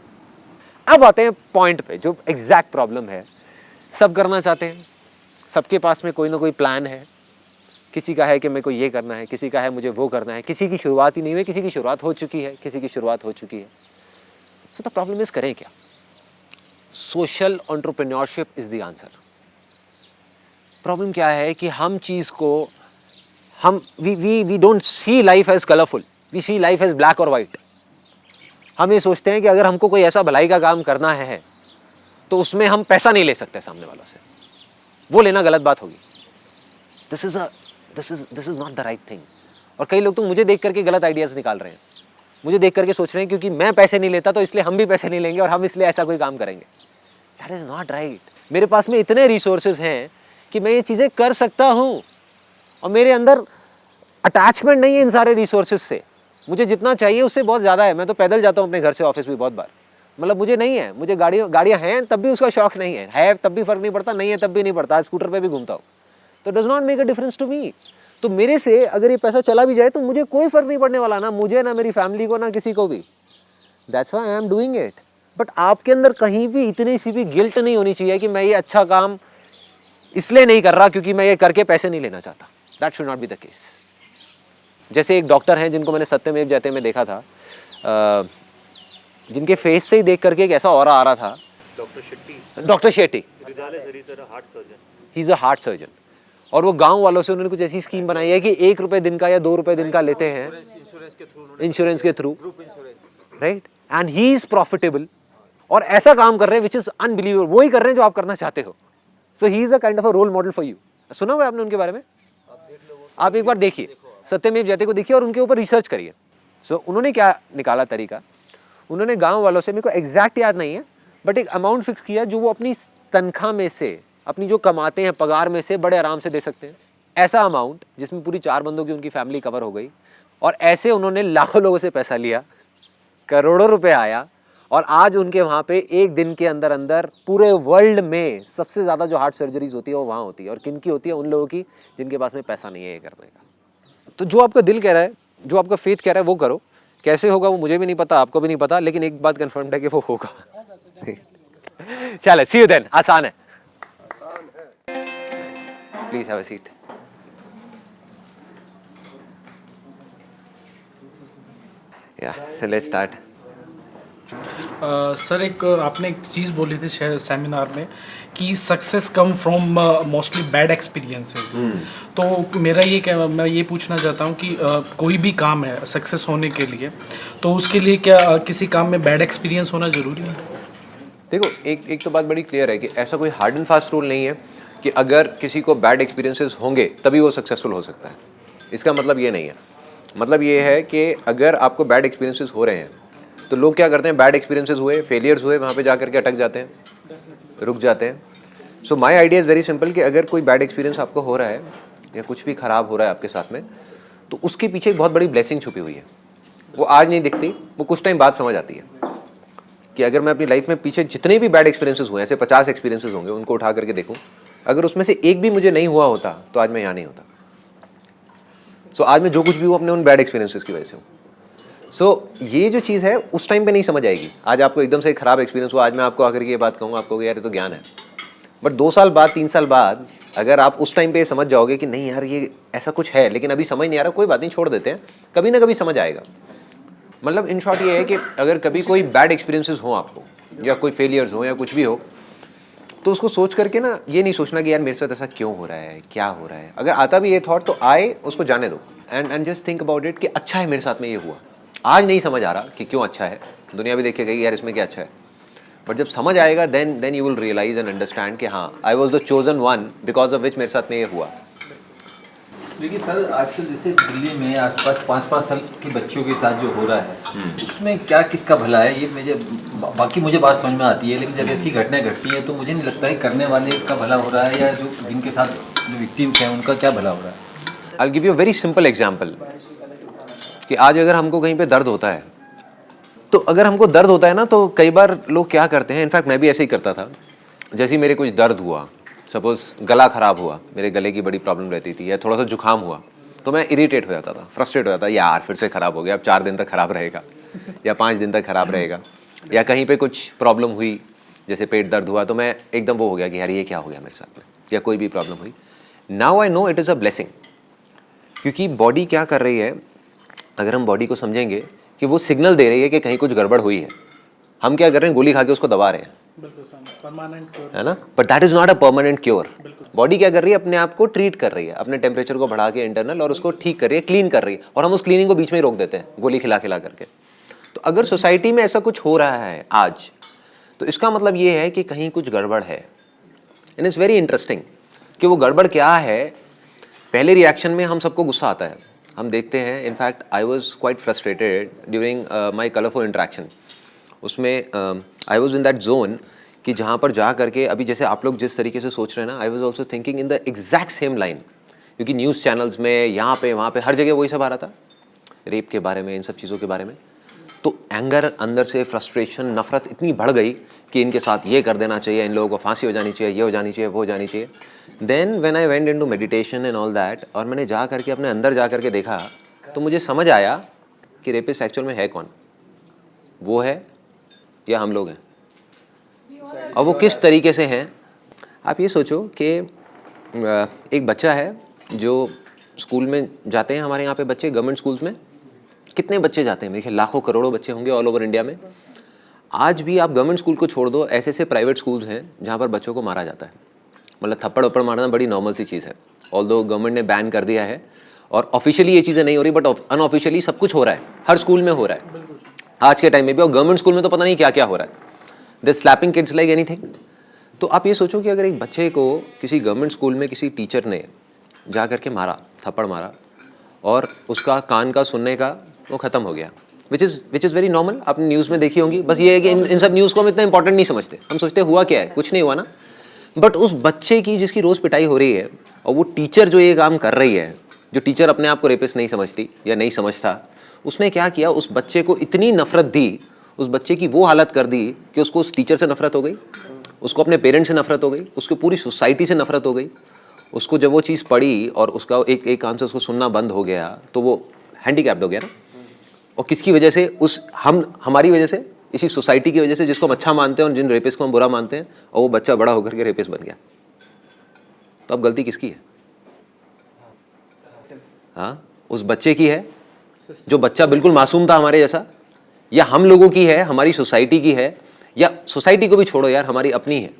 अब आते हैं पॉइंट पे, जो एग्जैक्ट प्रॉब्लम है. सब करना चाहते हैं, सबके पास में कोई ना कोई प्लान है. किसी का है कि मेरे को ये करना है, किसी का है मुझे वो करना है, किसी की शुरुआत ही नहीं हुई, किसी की शुरुआत हो चुकी है, किसी की शुरुआत हो चुकी है. सो द प्रॉब्लम इज करें क्या? Social entrepreneurship is the answer. Problem क्या है कि हम चीज़ को हम we don't see life as colourful, we see life as black और वाइट। हम ये सोचते हैं कि अगर हमको कोई ऐसा भलाई का काम करना है तो उसमें हम पैसा नहीं ले सकते सामने वालों से, वो लेना गलत बात होगी। This is not the right thing. और कई लोग तो मुझे देख करके गलत आइडियाज़ निकाल रहे हैं, मुझे देख करके सोच रहे हैं क्योंकि मैं पैसे नहीं लेता तो इसलिए हम भी पैसे नहीं लेंगे और हम इसलिए ऐसा कोई काम करेंगे। That is not right. मेरे पास में इतने रिसोर्सेज हैं कि मैं ये चीज़ें कर सकता हूँ और मेरे अंदर अटैचमेंट नहीं है इन सारे रिसोर्सेज से। मुझे जितना चाहिए उससे बहुत ज़्यादा है। मैं तो पैदल जाता हूँ अपने घर से ऑफिस भी बहुत बार, मतलब मुझे नहीं है, मुझे गाड़ियाँ हैं तब भी उसका शौक नहीं है तब भी फ़र्क नहीं पड़ता, नहीं है तब भी नहीं पड़ता, स्कूटर पे भी घूमता हूँ, तो does not make a difference to me. तो मेरे से अगर ये पैसा चला भी जाए तो मुझे कोई फ़र्क नहीं पड़ने वाला, ना मुझे, ना मेरी फैमिली को, ना किसी को भी। That's why I am doing it. But आपके अंदर कहीं भी इतनी सी भी गिल्ट नहीं होनी चाहिए कि मैं ये अच्छा काम इसलिए नहीं कर रहा क्योंकि मैं ये करके पैसे नहीं लेना चाहता। That should not be the case. जैसे एक डॉक्टर हैं जिनको मैंने सत्यमेव जयते में देखा था, जिनके फेस से ही देख करके एक ऐसा ऑरा आ रहा था। Doctor Shetty he is a heart surgeon. और वो गांव वालों से उन्होंने कुछ ऐसी स्कीम बनाई है कि 1 रुपये दिन का या 2 रुपये दिन का लेते हैं इंश्योरेंस के through, right, and he is profitable और ऐसा काम कर रहे हैं विच इज़ अनबिलीवेबल। वो ही कर रहे हैं जो आप करना चाहते हो। So he is a kind of a role model for you. सुना हुआ आपने उनके बारे में? आप एक बार देखिए, सत्यमेव जयते को देखिए और उनके ऊपर रिसर्च करिए। सो उन्होंने क्या निकाला तरीका, उन्होंने गांव वालों से, मेरे को एग्जैक्ट याद नहीं है, बट एक अमाउंट फिक्स किया जो वो अपनी तनख्वाह में से, अपनी जो कमाते हैं पगार में से बड़े आराम से दे सकते हैं। ऐसा अमाउंट जिसमें पूरी 4 बंदों की उनकी फैमिली कवर हो गई। और ऐसे उन्होंने लाखों लोगों से पैसा लिया, करोड़ों रुपए आया और आज उनके वहाँ पे एक दिन के अंदर अंदर पूरे वर्ल्ड में सबसे ज़्यादा जो हार्ट सर्जरीज होती है वो वहाँ होती है। और किन की होती है? उन लोगों की जिनके पास में पैसा नहीं है ये करने का। तो जो आपका दिल कह रहा है, जो आपका फेथ कह रहा है वो करो। कैसे होगा वो मुझे भी नहीं पता, आपको भी नहीं पता, लेकिन एक बात कन्फर्म है कि वो होगा। चलो, सी यू देन। आसान है। Please have a seat. या सो लेट्स स्टार्ट। सर, एक आपने एक चीज़ बोली थी सेमिनार में कि success come from mostly bad experiences. तो मेरा मैं ये पूछना चाहता हूँ कि कोई भी काम है सक्सेस होने के लिए, तो उसके लिए क्या किसी काम में बैड एक्सपीरियंस होना ज़रूरी है? देखो, एक तो बात बड़ी क्लियर है कि ऐसा कोई हार्ड एंड फास्ट रूल नहीं है कि अगर किसी को बैड एक्सपीरियंसेस होंगे तभी वो सक्सेसफुल हो सकता है। इसका मतलब ये नहीं है। मतलब ये है कि अगर आपको बैड एक्सपीरियंसेस हो रहे हैं तो लोग क्या करते हैं, बैड एक्सपीरियंसेस हुए, फेलियर्स हुए, वहाँ पे जा करके अटक जाते हैं, रुक जाते हैं। So my idea is very simple कि अगर कोई बैड एक्सपीरियंस आपको हो रहा है या कुछ भी ख़राब हो रहा है आपके साथ में, तो उसके पीछे एक बहुत बड़ी ब्लेसिंग छुपी हुई है। वो आज नहीं दिखती, वो कुछ टाइम बाद समझ आती है कि अगर मैं अपनी लाइफ में पीछे जितने भी बैड एक्सपीरियंसेस हुए, ऐसे 50 एक्सपीरियंसेस होंगे, उनको उठा करके देखूँ, अगर उसमें से एक भी मुझे नहीं हुआ होता तो आज मैं यहाँ नहीं होता। सो आज मैं जो कुछ भी हूँ अपने उन बैड एक्सपीरियंसेस की वजह से हूँ। सो ये जो चीज़ है उस टाइम पे नहीं समझ आएगी। आज आपको एकदम से एक ख़राब एक्सपीरियंस हुआ, आज मैं आपको आकर के ये बात कहूँगा, आपको यार ये तो ज्ञान है। बट 2 साल बाद, 3 साल बाद अगर आप उस टाइम पे समझ जाओगे कि नहीं यार ये ऐसा कुछ है, लेकिन अभी समझ नहीं आ रहा, कोई बात नहीं, छोड़ देते हैं, कभी ना कभी समझ आएगा। मतलब इन शॉर्ट ये है कि अगर कभी कोई बैड एक्सपीरियंसेस हो आपको, या कोई फेलियर्स हो या कुछ भी हो, तो उसको सोच करके ना ये नहीं सोचना कि यार मेरे साथ ऐसा क्यों हो रहा है, क्या हो रहा है। अगर आता भी ये थॉट तो आए, उसको जाने दो and just think about it कि अच्छा है मेरे साथ में ये हुआ। आज नहीं समझ आ रहा कि क्यों अच्छा है, दुनिया भी देखेगा यार इसमें क्या अच्छा है, बट जब समझ आएगा then you will realise and understand कि हाँ, I was the chosen one because of which मेरे साथ में ये हुआ। देखिए सर, आजकल जैसे दिल्ली में आसपास 5-5 साल के बच्चों के साथ जो हो रहा है, उसमें क्या किसका भला है, ये बाकी मुझे बात समझ में आती है, लेकिन जब ऐसी घटनाएं घटती हैं तो मुझे नहीं लगता है करने वाले का भला हो रहा है या जो जिनके साथ जो विक्टिम्स हैं उनका क्या भला हो रहा है। I will give you a very simple example कि आज अगर हमको कहीं पे दर्द होता है, तो अगर हमको दर्द होता है ना, तो कई बार लोग क्या करते हैं, इनफैक्ट मैं भी ऐसे ही करता था। जैसे ही मेरे कुछ दर्द हुआ, सपोज गला ख़राब हुआ, मेरे गले की बड़ी प्रॉब्लम रहती थी, या थोड़ा सा जुकाम हुआ, तो मैं इरिटेट हो जाता था, फ्रस्ट्रेट हो जाता, यार फिर से ख़राब हो गया, अब 4 दिन तक ख़राब रहेगा या 5 दिन तक ख़राब रहेगा। या कहीं पे कुछ प्रॉब्लम हुई, जैसे पेट दर्द हुआ, तो मैं एकदम वो हो गया कि यार ये क्या हो गया मेरे साथ में, या कोई भी प्रॉब्लम हुई। Now I know it is a blessing, क्योंकि बॉडी क्या कर रही है, अगर हम बॉडी को समझेंगे कि वो सिग्नल दे रही है कि कहीं कुछ गड़बड़ हुई है। हम क्या कर रहे हैं, गोली खा के उसको दबा रहे हैं, है ना, but that is not a permanent cure. Body क्या कर रही है, अपने आप को ट्रीट कर रही है, अपने टेम्परेचर को बढ़ा के इंटरनल, और उसको ठीक कर रही है, क्लीन कर रही है, और हम उस क्लीनिंग को बीच में ही रोक देते हैं गोली खिला खिला करके। तो अगर सोसाइटी में ऐसा कुछ हो रहा है आज, तो इसका मतलब ये है कि कहीं कुछ गड़बड़ है। एंड इट्स वेरी इंटरेस्टिंग कि वो गड़बड़ क्या है। पहले रिएक्शन में हम सबको गुस्सा आता है, हम देखते हैं। In fact I was quite frustrated during my colourful interaction. उसमें I was in that zone कि जहाँ पर जा करके अभी जैसे आप लोग जिस तरीके से सोच रहे हैं ना, I was also thinking in the exact same line, क्योंकि न्यूज़ चैनल्स में यहाँ पे वहाँ पे हर जगह वही सब आ रहा था, रेप के बारे में, इन सब चीज़ों के बारे में। तो एंगर अंदर से, फ्रस्ट्रेशन, नफरत इतनी बढ़ गई कि इनके साथ ये कर देना चाहिए, इन लोगों को फांसी हो जानी चाहिए, ये हो जानी चाहिए, वो हो जानी चाहिए। Then when I went into meditation and all that, और मैंने जा करके अपने अंदर जा करके देखा, तो मुझे समझ आया कि रेपिस्ट एक्चुअल में है कौन, वो है या हम लोग हैं, और वो किस तरीके से हैं। आप ये सोचो कि एक बच्चा है जो स्कूल में जाते हैं, हमारे यहाँ पे बच्चे गवर्नमेंट स्कूल्स में कितने बच्चे जाते हैं, देखिए लाखों करोड़ों बच्चे होंगे ऑल ओवर इंडिया में। आज भी आप गवर्नमेंट स्कूल को छोड़ दो, ऐसे ऐसे प्राइवेट स्कूल्स हैं जहाँ पर बच्चों को मारा जाता है। मतलब थप्पड़ वप्पड़ मारना बड़ी नॉर्मल सी चीज़ है, ऑल्दो गवर्नमेंट ने बैन कर दिया है और ऑफिशियली ये चीज़ें नहीं हो रही, बट अनऑफिशियली सब कुछ हो रहा है, हर स्कूल में हो रहा है आज के टाइम में भी। और गवर्नमेंट स्कूल में तो पता नहीं क्या क्या हो रहा है, दे स्लैपिंग किड्स लाइक एनीथिंग। तो आप ये सोचो कि अगर एक बच्चे को किसी गवर्नमेंट स्कूल में किसी टीचर ने जा करके मारा, थप्पड़ मारा, और उसका कान का सुनने का वो ख़त्म हो गया, विच इज़ वेरी नॉर्मल, आपने न्यूज़ में देखी होंगी। बस ये है कि इन सब न्यूज़ को हम इतना इंपॉर्टेंट नहीं समझते, हम सोचते हुआ क्या है, कुछ नहीं हुआ ना। बट उस बच्चे की जिसकी रोज़ पिटाई हो रही है, और वो टीचर जो ये काम कर रही है, जो टीचर अपने आप को रेपिस्ट नहीं समझती या नहीं समझता, उसने क्या किया, उस बच्चे को इतनी नफरत दी, उस बच्चे की वो हालत कर दी कि उसको उस टीचर से नफरत हो गई, उसको अपने पेरेंट्स से नफरत हो गई, उसको पूरी सोसाइटी से नफरत हो गई। उसको जब वो चीज़ पड़ी और उसका एक कान से उसको सुनना बंद हो गया, तो वो हैंडीकैप्ड हो गया ना। और किसकी वजह से, हमारी वजह से, इसी सोसाइटी की वजह से, जिसको हम अच्छा मानते हैं और जिन रेपिस्ट को हम बुरा मानते हैं, और वो बच्चा बड़ा होकर के रेपिस्ट बन गया। तो अब गलती किसकी है? हाँ, उस बच्चे की है जो बच्चा बिल्कुल मासूम था हमारे जैसा, या हम लोगों की है, हमारी सोसाइटी की है, या सोसाइटी को भी छोड़ो यार, हमारी अपनी है,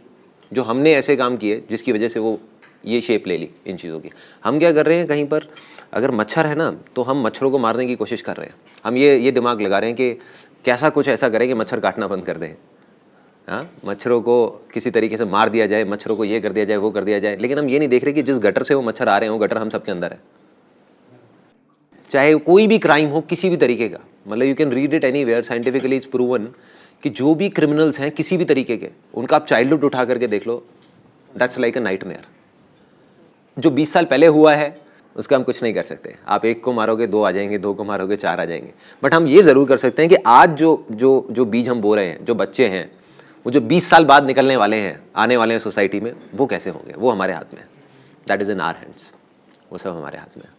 जो हमने ऐसे काम किए जिसकी वजह से वो ये शेप ले ली इन चीज़ों की। हम क्या कर रहे हैं, कहीं पर अगर मच्छर है ना, तो हम मच्छरों को मारने की कोशिश कर रहे हैं। हम ये दिमाग लगा रहे हैं कि कैसा कुछ ऐसा करें कि मच्छर काटना बंद कर दें। हाँ, मच्छरों को किसी तरीके से मार दिया जाए, मच्छरों को ये कर दिया जाए, वो कर दिया जाए। लेकिन हम ये नहीं देख रहे कि जिस गटर से वो मच्छर आ रहे हैं, वो गटर हम सबके अंदर है। चाहे कोई भी क्राइम हो, किसी भी तरीके का, मतलब you can read it anywhere, scientifically it's proven कि जो भी क्रिमिनल्स हैं किसी भी तरीके के, उनका आप चाइल्डहुड उठा करके देख लो, दैट्स लाइक अ नाइटमेयर। जो 20 साल पहले हुआ है उसका हम कुछ नहीं कर सकते। आप एक को मारोगे 2 आ जाएंगे, 2 को मारोगे 4 आ जाएंगे। बट हम ये ज़रूर कर सकते हैं कि आज जो बीज हम बो रहे हैं, जो बच्चे हैं, वो जो 20 साल बाद निकलने वाले हैं, आने वाले हैं सोसाइटी में, वो कैसे होंगे, वो हमारे हाथ में है। That is in our hands, वो सब हमारे हाथ में है।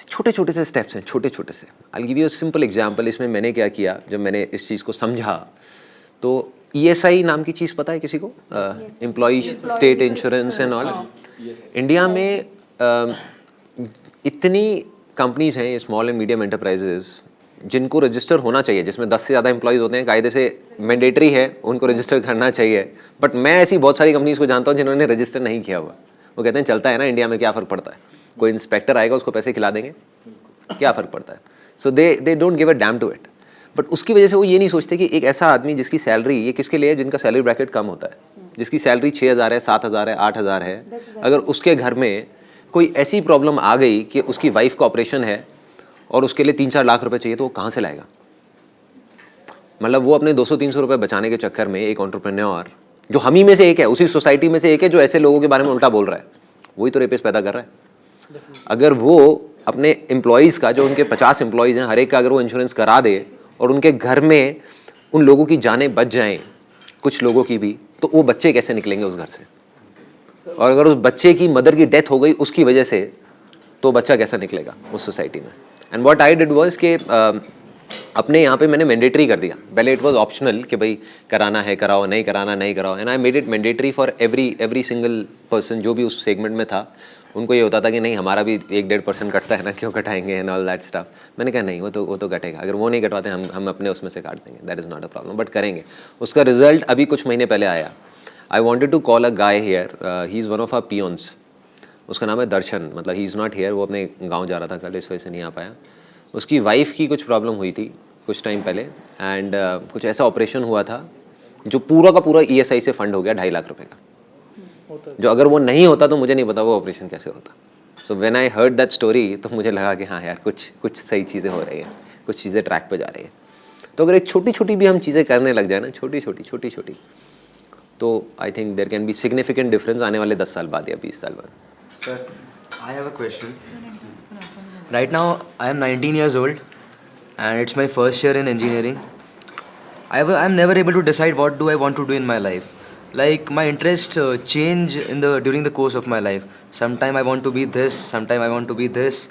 छोटे छोटे से स्टेप्स हैं, छोटे छोटे से। I give you a simple example. इसमें मैंने क्या किया, जब मैंने इस चीज़ को समझा, तो ESI नाम की चीज़ पता है किसी को? Employee state insurance and all. India में इतनी कंपनीज हैं, ये स्मॉल एंड मीडियम एंटरप्राइजेज, जिनको रजिस्टर होना चाहिए, जिसमें 10 से ज़्यादा एम्प्लॉयज़ होते हैं, कायदे से मैंडेटरी है, उनको रजिस्टर करना चाहिए। बट मैं ऐसी बहुत सारी कंपनीज़ को जानता हूँ जिन्होंने रजिस्टर नहीं किया हुआ। वो कहते हैं चलता है ना इंडिया में, क्या फ़र्क पड़ता है, कोई इंस्पेक्टर आएगा उसको पैसे खिला देंगे, क्या फ़र्क पड़ता है। So they don't give a damn to it. But उसकी वजह से वो ये नहीं सोचते कि एक ऐसा आदमी जिसकी सैलरी, ये किसके लिए है, जिनका सैलरी ब्रैकेट कम होता है, जिसकी सैलरी 6,000 है, 7,000 है, 8,000 है, अगर उसके घर में कोई ऐसी प्रॉब्लम आ गई कि उसकी वाइफ का ऑपरेशन है और उसके लिए 3-4 लाख रुपए चाहिए, तो वो कहाँ से लाएगा? मतलब वो अपने 200-300 रुपये बचाने के चक्कर में एक एंटरप्रेन्योर, जो हम ही में से एक है, उसी सोसाइटी में से एक है, जो ऐसे लोगों के बारे में उल्टा बोल रहा है, वही तो रेपिस्ट पैदा कर रहा है। अगर वो अपने एम्प्लॉयज़ का, जो उनके 50 एम्प्लॉयज़ हैं, हर एक का अगर वो इंश्योरेंस करा दे और उनके घर में उन लोगों की जानें बच जाएं, कुछ लोगों की भी, तो वो बच्चे कैसे निकलेंगे उस घर से? और अगर उस बच्चे की मदर की डेथ हो गई उसकी वजह से, तो बच्चा कैसा निकलेगा उस सोसाइटी में? And what I did was कि अपने यहाँ पे मैंने मैंडेटरी कर दिया। पहले इट वाज ऑप्शनल कि भाई कराना है कराओ, नहीं कराना नहीं कराओ, and I made it mandatory for every single person जो भी उस सेगमेंट में था। उनको ये होता था कि नहीं हमारा भी 1-1.5% कटता है ना, क्यों कटाएंगे एंड ऑल दैट स्टफ। मैंने कहा नहीं, वो तो कटेगा, अगर वो नहीं कटवाते हम अपने उसमें से काट देंगे, that is not a problem, but करेंगे। उसका रिजल्ट अभी कुछ महीने पहले आया। I wanted to call a guy here, he is one of our peons, उसका नाम है दर्शन, मतलब ही इज़ नॉट हेयर, वो अपने गांव जा रहा था कल, इस वजह से नहीं आ पाया। उसकी वाइफ की कुछ प्रॉब्लम हुई थी कुछ टाइम पहले, एंड कुछ ऐसा ऑपरेशन हुआ था जो पूरा का पूरा ESI से फंड हो गया 2.5 लाख रुपए का, जो अगर वो नहीं होता तो मुझे नहीं पता वो ऑपरेशन कैसे होता। So when I heard that story तो मुझे लगा कि हाँ यार कुछ सही चीज़ें हो रही है, कुछ चीज़ें ट्रैक पे जा रही है। तो अगर एक छोटी छोटी भी हम चीज़ें करने लग जाए ना, छोटी छोटी, तो I think there can be significant difference आने वाले 10 साल बाद या 20 साल बाद। Sir, I have a question. Right now, I am 19 years old, and it's my first year in engineering. I'm never able to decide what do I want to do in my life. Like my interests change during the course of my life. Sometime I want to be this, sometime I want to be this.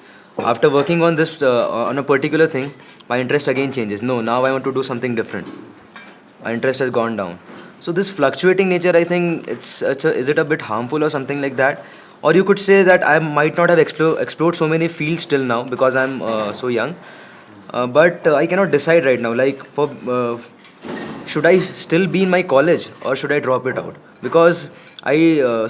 After working on this on a particular thing, my interest again changes. No, now I want to do something different. My interest has gone down. So this fluctuating nature, I think is it a bit harmful or something like that? Or you could say that I might not have explored so many fields till now because I'm so young. But I cannot decide right now. Like, should I still be in my college or should I drop it out? Because I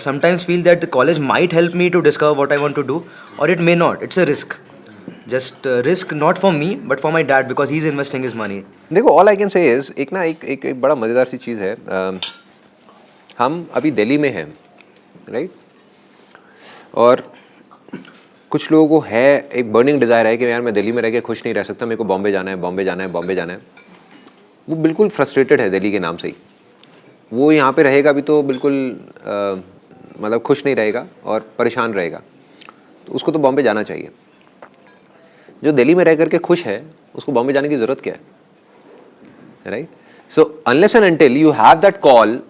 sometimes feel that the college might help me to discover what I want to do, or it may not. It's a risk. Just risk not for me but for my dad because he's investing his money. देखो, all I can say is एक बड़ा मज़ेदार सी चीज़ है। हम अभी दिल्ली में हैं, right? और कुछ लोगों को है एक बर्निंग डिज़ायर है कि यार मैं दिल्ली में रह के खुश नहीं रह सकता, मेरे को बॉम्बे जाना है। वो बिल्कुल फ्रस्ट्रेटेड है दिल्ली के नाम से ही। वो यहाँ पे रहेगा भी तो बिल्कुल मतलब खुश नहीं रहेगा और परेशान रहेगा, तो उसको तो बॉम्बे जाना चाहिए। जो दिल्ली में रह करके खुश है उसको बॉम्बे जाने की ज़रूरत क्या है, right? So unless and until you have that call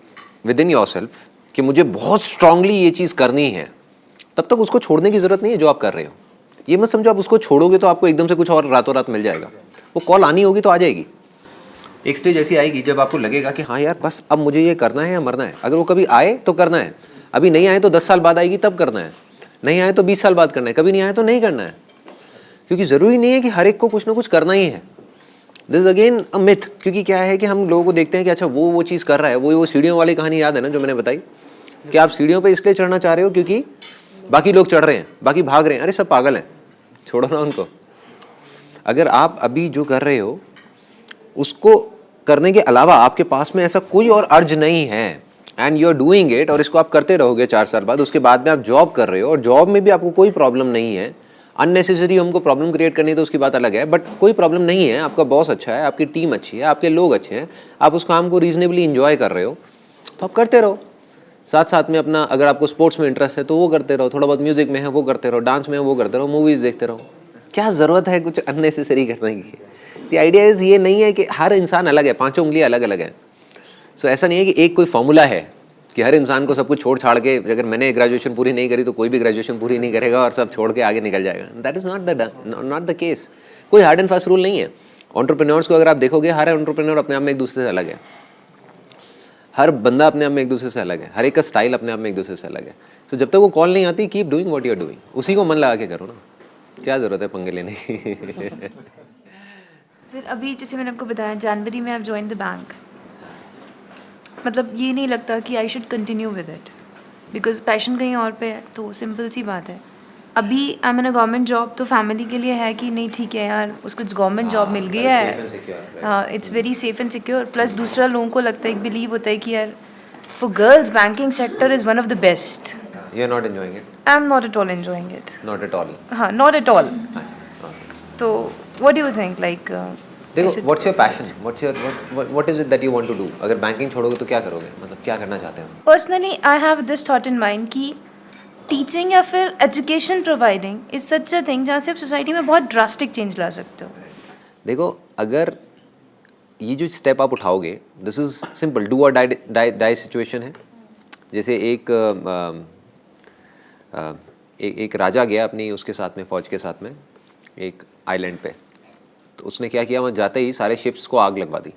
with in yourself कि मुझे बहुत स्ट्रांगली ये चीज़ करनी है, तब तक उसको छोड़ने की ज़रूरत नहीं है जो आप कर रहे हो। ये मत समझो आप उसको छोड़ोगे तो आपको एकदम से कुछ और रातों रात मिल जाएगा। वो कॉल आनी होगी तो आ जाएगी। एक स्टेज ऐसी आएगी जब आपको लगेगा कि हाँ यार बस अब मुझे ये करना है या मरना है। अगर वो कभी आए तो करना है, अभी नहीं आए तो 10 साल बाद आएगी तब करना है, नहीं आए तो 20 साल बाद करना है, कभी नहीं आए तो नहीं करना है। क्योंकि ज़रूरी नहीं है कि हर एक को कुछ ना कुछ करना ही है। This again a myth. क्योंकि क्या है कि हम लोगों को देखते हैं कि अच्छा वो चीज़ कर रहा है, वो सीढ़ियों वाली कहानी याद है ना जो मैंने बताई कि आप सीढ़ियों पर इसलिए चढ़ना चाह रहे हो क्योंकि बाकी लोग चढ़ रहे हैं, बाकी भाग रहे हैं। अरे सब पागल हैं, छोड़ो ना उनको। अगर आप अभी जो कर रहे हो उसको करने के अलावा आपके पास में ऐसा कोई और अर्ज नहीं है and you are doing it, और इसको आप करते रहोगे 4 साल बाद, उसके बाद में आप जॉब कर रहे हो और जॉब में भी आपको कोई प्रॉब्लम नहीं है। अननेसेसरी हमको प्रॉब्लम क्रिएट करनी है तो उसकी बात अलग है, बट कोई प्रॉब्लम नहीं है। आपका बॉस अच्छा है, आपकी टीम अच्छी है, आपके लोग अच्छे हैं, आप उस काम को रीजनेबली इंजॉय कर रहे हो, तो आप करते रहो। साथ साथ में अपना अगर आपको स्पोर्ट्स में इंटरेस्ट है तो वो करते रहो, थोड़ा बहुत म्यूजिक में है वो करते रहो, डांस में है वो करते रहो, मूवीज़ देखते रहो। क्या ज़रूरत है कुछ अननेसेसरी करने की? द आइडिया इज़ ये नहीं है कि हर इंसान अलग है, 5 उंगलियां अलग अलग हैं। सो ऐसा नहीं है कि एक कोई फॉर्मूला है कि हर इंसान को सब कुछ छोड़ छाड़ के, अगर मैंने ग्रेजुएशन पूरी नहीं करी तो कोई भी ग्रेजुएशन पूरी नहीं करेगा और सब छोड़ के आगे निकल जाएगा। That is not the case. कोई हार्ड एंड फास्ट रूल नहीं है। एंटरप्रेन्योर्स को अगर आप देखोगे, हर एंटरप्रेन्योर अपने आप में एक दूसरे से अलग है, हर बंदा अपने आप में एक दूसरे से अलग है, हर एक का स्टाइल अपने आप में एक दूसरे से अलग है। सो जब तक वो कॉल नहीं आती, keep doing what you are doing, उसी को मन लगा के करो ना। क्या ज़रूरत है पंगे लेने की? सर अभी जैसे मैंने आपको बताया जनवरी में आई जॉइन द बैंक, मतलब ये नहीं लगता कि I should continue with it because passion कहीं और पे है, तो सिंपल सी बात है। अभी I am in a government job, तो फैमिली के लिए है कि नहीं ठीक है यार उसको गवर्नमेंट जॉब मिल गया है, it's very safe and secure. Plus दूसरा लोगों को लगता है, एक बिलीव होता है कि यार for girls banking sector is one of the best. You are not enjoying it? I am not at all enjoying it. Not at all? हाँ, नॉट एट ऑल। तो what do you think? Like देखो, what's your passion, what is it that you want to do? अगर banking छोड़ोगे तो क्या करोगे, मतलब क्या करना चाहते हो? Personally I have this thought in mind कि टीचिंग या फिर education providing is such a thing जहाँ से आप सोसाइटी में बहुत ड्रास्टिक चेंज ला सकते हो। देखो, अगर ये जो स्टेप आप उठाओगे, this is simple, do or die situation है। जैसे एक राजा गया अपनी उसके साथ में, फौज के साथ में एक आइलैंड पे, तो उसने क्या किया, वहाँ जाते ही सारे शिप्स को आग लगवा दी,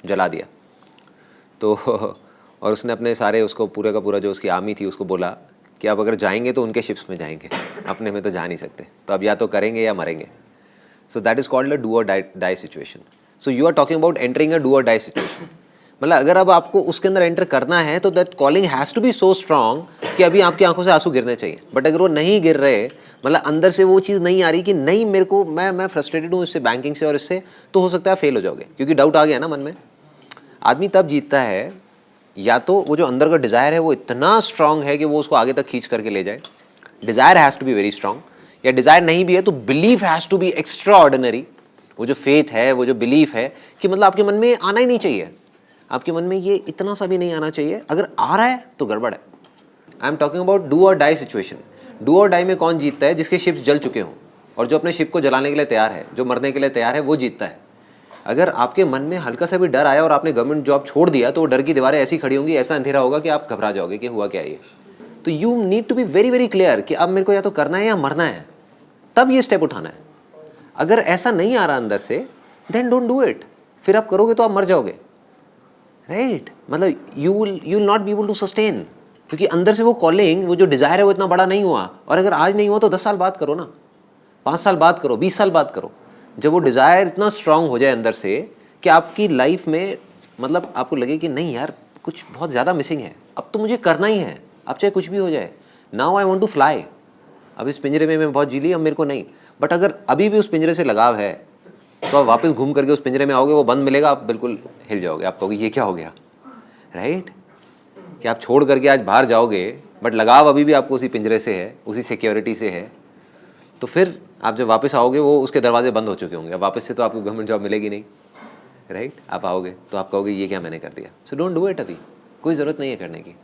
जला दिया। तो और उसने अपने सारे उसको पूरे का पूरा जो उसकी आर्मी थी उसको बोला कि आप अगर जाएंगे तो उनके शिप्स में जाएंगे, अपने में तो जा नहीं सकते, तो अब या तो करेंगे या मरेंगे। So that is called a do or die situation. So you are talking about entering a do or die situation, मतलब अगर अब आपको उसके अंदर एंटर करना है तो that calling has to be so strong कि अभी आपकी आंखों से आंसू गिरने चाहिए। बट अगर वो नहीं गिर रहे, मतलब अंदर से वो चीज़ नहीं आ रही कि नहीं मेरे को मैं फ्रस्ट्रेटेड हूँ इससे, बैंकिंग से और इससे, तो हो सकता है फेल हो जाओगे, क्योंकि डाउट आ गया ना मन में। आदमी तब जीतता है या तो वो जो अंदर का डिज़ायर है वो इतना स्ट्रांग है कि वो उसको आगे तक खींच करके ले जाए, desire has to be very strong, या डिज़ायर नहीं भी है तो belief has to be extraordinary. वो जो फेथ है, वो जो बिलीफ है कि मतलब आपके मन में आना ही नहीं चाहिए, आपके मन में ये इतना सा भी नहीं आना चाहिए। अगर आ रहा है तो गड़बड़ है। I am talking about do or die situation. Do or die में कौन जीतता है? जिसके शिप्स जल चुके हों, और जो अपने शिप को जलाने के लिए तैयार है, जो मरने के लिए तैयार है, वो जीतता है। अगर आपके मन में हल्का सा भी डर आया और आपने गवर्नमेंट जॉब छोड़ दिया तो वो डर की दीवारें ऐसी खड़ी होंगी, ऐसा अंधेरा होगा कि आप घबरा जाओगे कि हुआ क्या ये। तो you need to be very very clear कि अब मेरे को या तो करना है या मरना है, तब ये स्टेप उठाना है। अगर ऐसा नहीं आ रहा अंदर से, देन डोंट डू इट। फिर आप करोगे तो आप मर जाओगे, राइट? मतलब you will not be able to sustain, क्योंकि अंदर से वो कॉलिंग, वो जो डिज़ायर है वो इतना बड़ा नहीं हुआ। और अगर आज नहीं हुआ तो 10 साल बाद करो ना, 5 साल बाद करो, 20 साल बाद करो। जब वो डिज़ायर इतना स्ट्रांग हो जाए अंदर से कि आपकी लाइफ में मतलब आपको लगे कि नहीं यार कुछ बहुत ज़्यादा मिसिंग है, अब तो मुझे करना ही है, अब चाहे कुछ भी हो जाए। Now I want to fly. अब इस पिंजरे में मैं बहुत जी ली, अब मेरे को नहीं। बट अगर अभी भी उस पिंजरे से लगाव है तो आप वापस घूम करके उस पिंजरे में आओगे, वो बंद मिलेगा, आप बिल्कुल हिल जाओगे, आप कहोगे ये क्या हो गया, राइट? कि आप छोड़ करके आज बाहर जाओगे बट लगाव अभी भी आपको उसी पिंजरे से है, उसी सिक्योरिटी से है। तो फिर आप जब वापस आओगे वो उसके दरवाजे बंद हो चुके होंगे, अब वापस से तो आपको गवर्नमेंट जॉब मिलेगी नहीं, राइट? आप आओगे तो आप कहोगे ये क्या मैंने कर दिया। सो डोंट डू इट, अभी कोई ज़रूरत नहीं है करने की।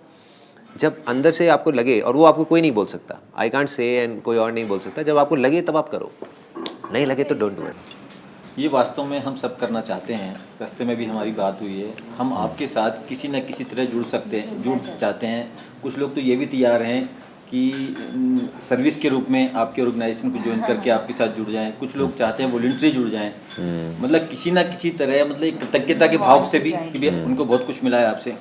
जब अंदर से आपको लगे, और वो आपको कोई नहीं बोल सकता, आई कांट से एंड कोई और नहीं बोल सकता, जब आपको लगे तब आप करो, नहीं लगे तो डोंट डू इट। ये वास्तव में हम सब करना चाहते हैं। रास्ते में भी हमारी बात हुई है, हम आपके साथ किसी न किसी तरह जुड़ चाहते हैं। कुछ लोग तो ये भी तैयार हैं कि सर्विस के रूप में आपके ऑर्गेनाइजेशन को ज्वाइन करके आपके साथ जुड़ जाएं। कुछ लोग चाहते हैं वॉलंटरी जुड़ जाएं, मतलब किसी ना किसी तरह, मतलब एक कृतज्ञता के भाव से भी कि उनको बहुत कुछ मिला है आपसे,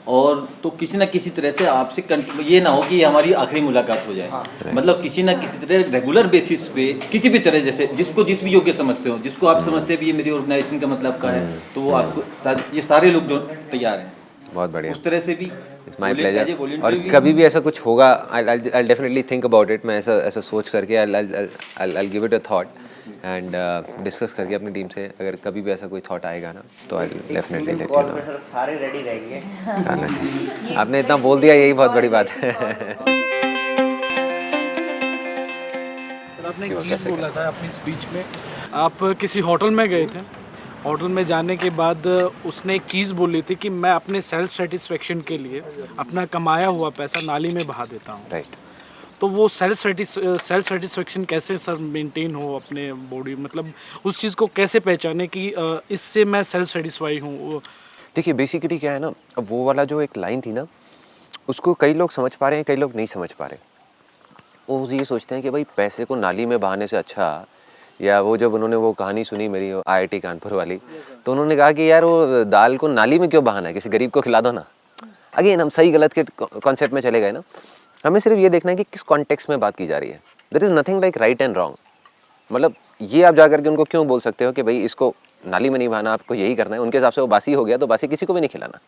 और तो किसी ना किसी तरह से आपसे ये ना हो कि ये हमारी आखिरी मुलाकात हो जाए। मतलब किसी ना किसी तरह रेगुलर बेसिस पे किसी भी तरह, जैसे जिसको जिस भी योग्य समझते हो, जिसको आप समझते हैं भी ये मेरी ऑर्गेनाइजेशन का मतलब का है, तो वो आपको साथ, ये सारे लोग जो तैयार हैं, बहुत बढ़िया, उस तरह से भी इट्स माय प्लेजर। और कभी भी ऐसा कुछ होगा, I definitely think about it. मैं ऐसा सोच करके I give it a thought and discuss करके अपनी टीम से, अगर कभी भी ऐसा कोई थॉट आएगा ना तो I definitely let you know. सारे रेडी रहेंगे। आपने इतना बोल दिया, यही बहुत बड़ी बात है। सर आपने एक चीज़ बोला था अपनी स्पीच में, आप किसी होटल में गए थे, होटल में जाने के बाद उसने एक चीज़ बोली थी कि मैं अपने सेल्फ सेटिस्फेक्शन के लिए अपना कमाया हुआ पैसा नाली में बहा देता हूँ, राइट? तो वो सेल्फ सेटिस्फेक्शन कैसे सर मेंटेन हो अपने बॉडी, मतलब उस चीज़ को कैसे पहचाने कि इससे मैं सेल्फ सेटिस्फाई हूँ? देखिए बेसिकली क्या है ना, अब वो वाला जो एक लाइन थी ना, उसको कई लोग समझ पा रहे हैं, कई लोग नहीं समझ पा रहे। वो ये सोचते हैं कि भाई पैसे को नाली में बहाने से अच्छा, या वो जब उन्होंने वो कहानी सुनी मेरी IIT कानपुर वाली, तो उन्होंने कहा कि यार वो दाल को नाली में क्यों बहाना है, किसी गरीब को खिला दो ना। अगेन हम सही गलत के कॉन्सेप्ट में चले गए ना। हमें सिर्फ ये देखना है कि किस कॉन्टेक्स्ट में बात की जा रही है। There is nothing like right and wrong. मतलब ये आप जा करके उनको क्यों बोल सकते हो कि भाई इसको नाली में नहीं बहाना, आपको यही करना है। उनके हिसाब से वो बासी हो गया तो बासी किसी को भी नहीं खिलाना।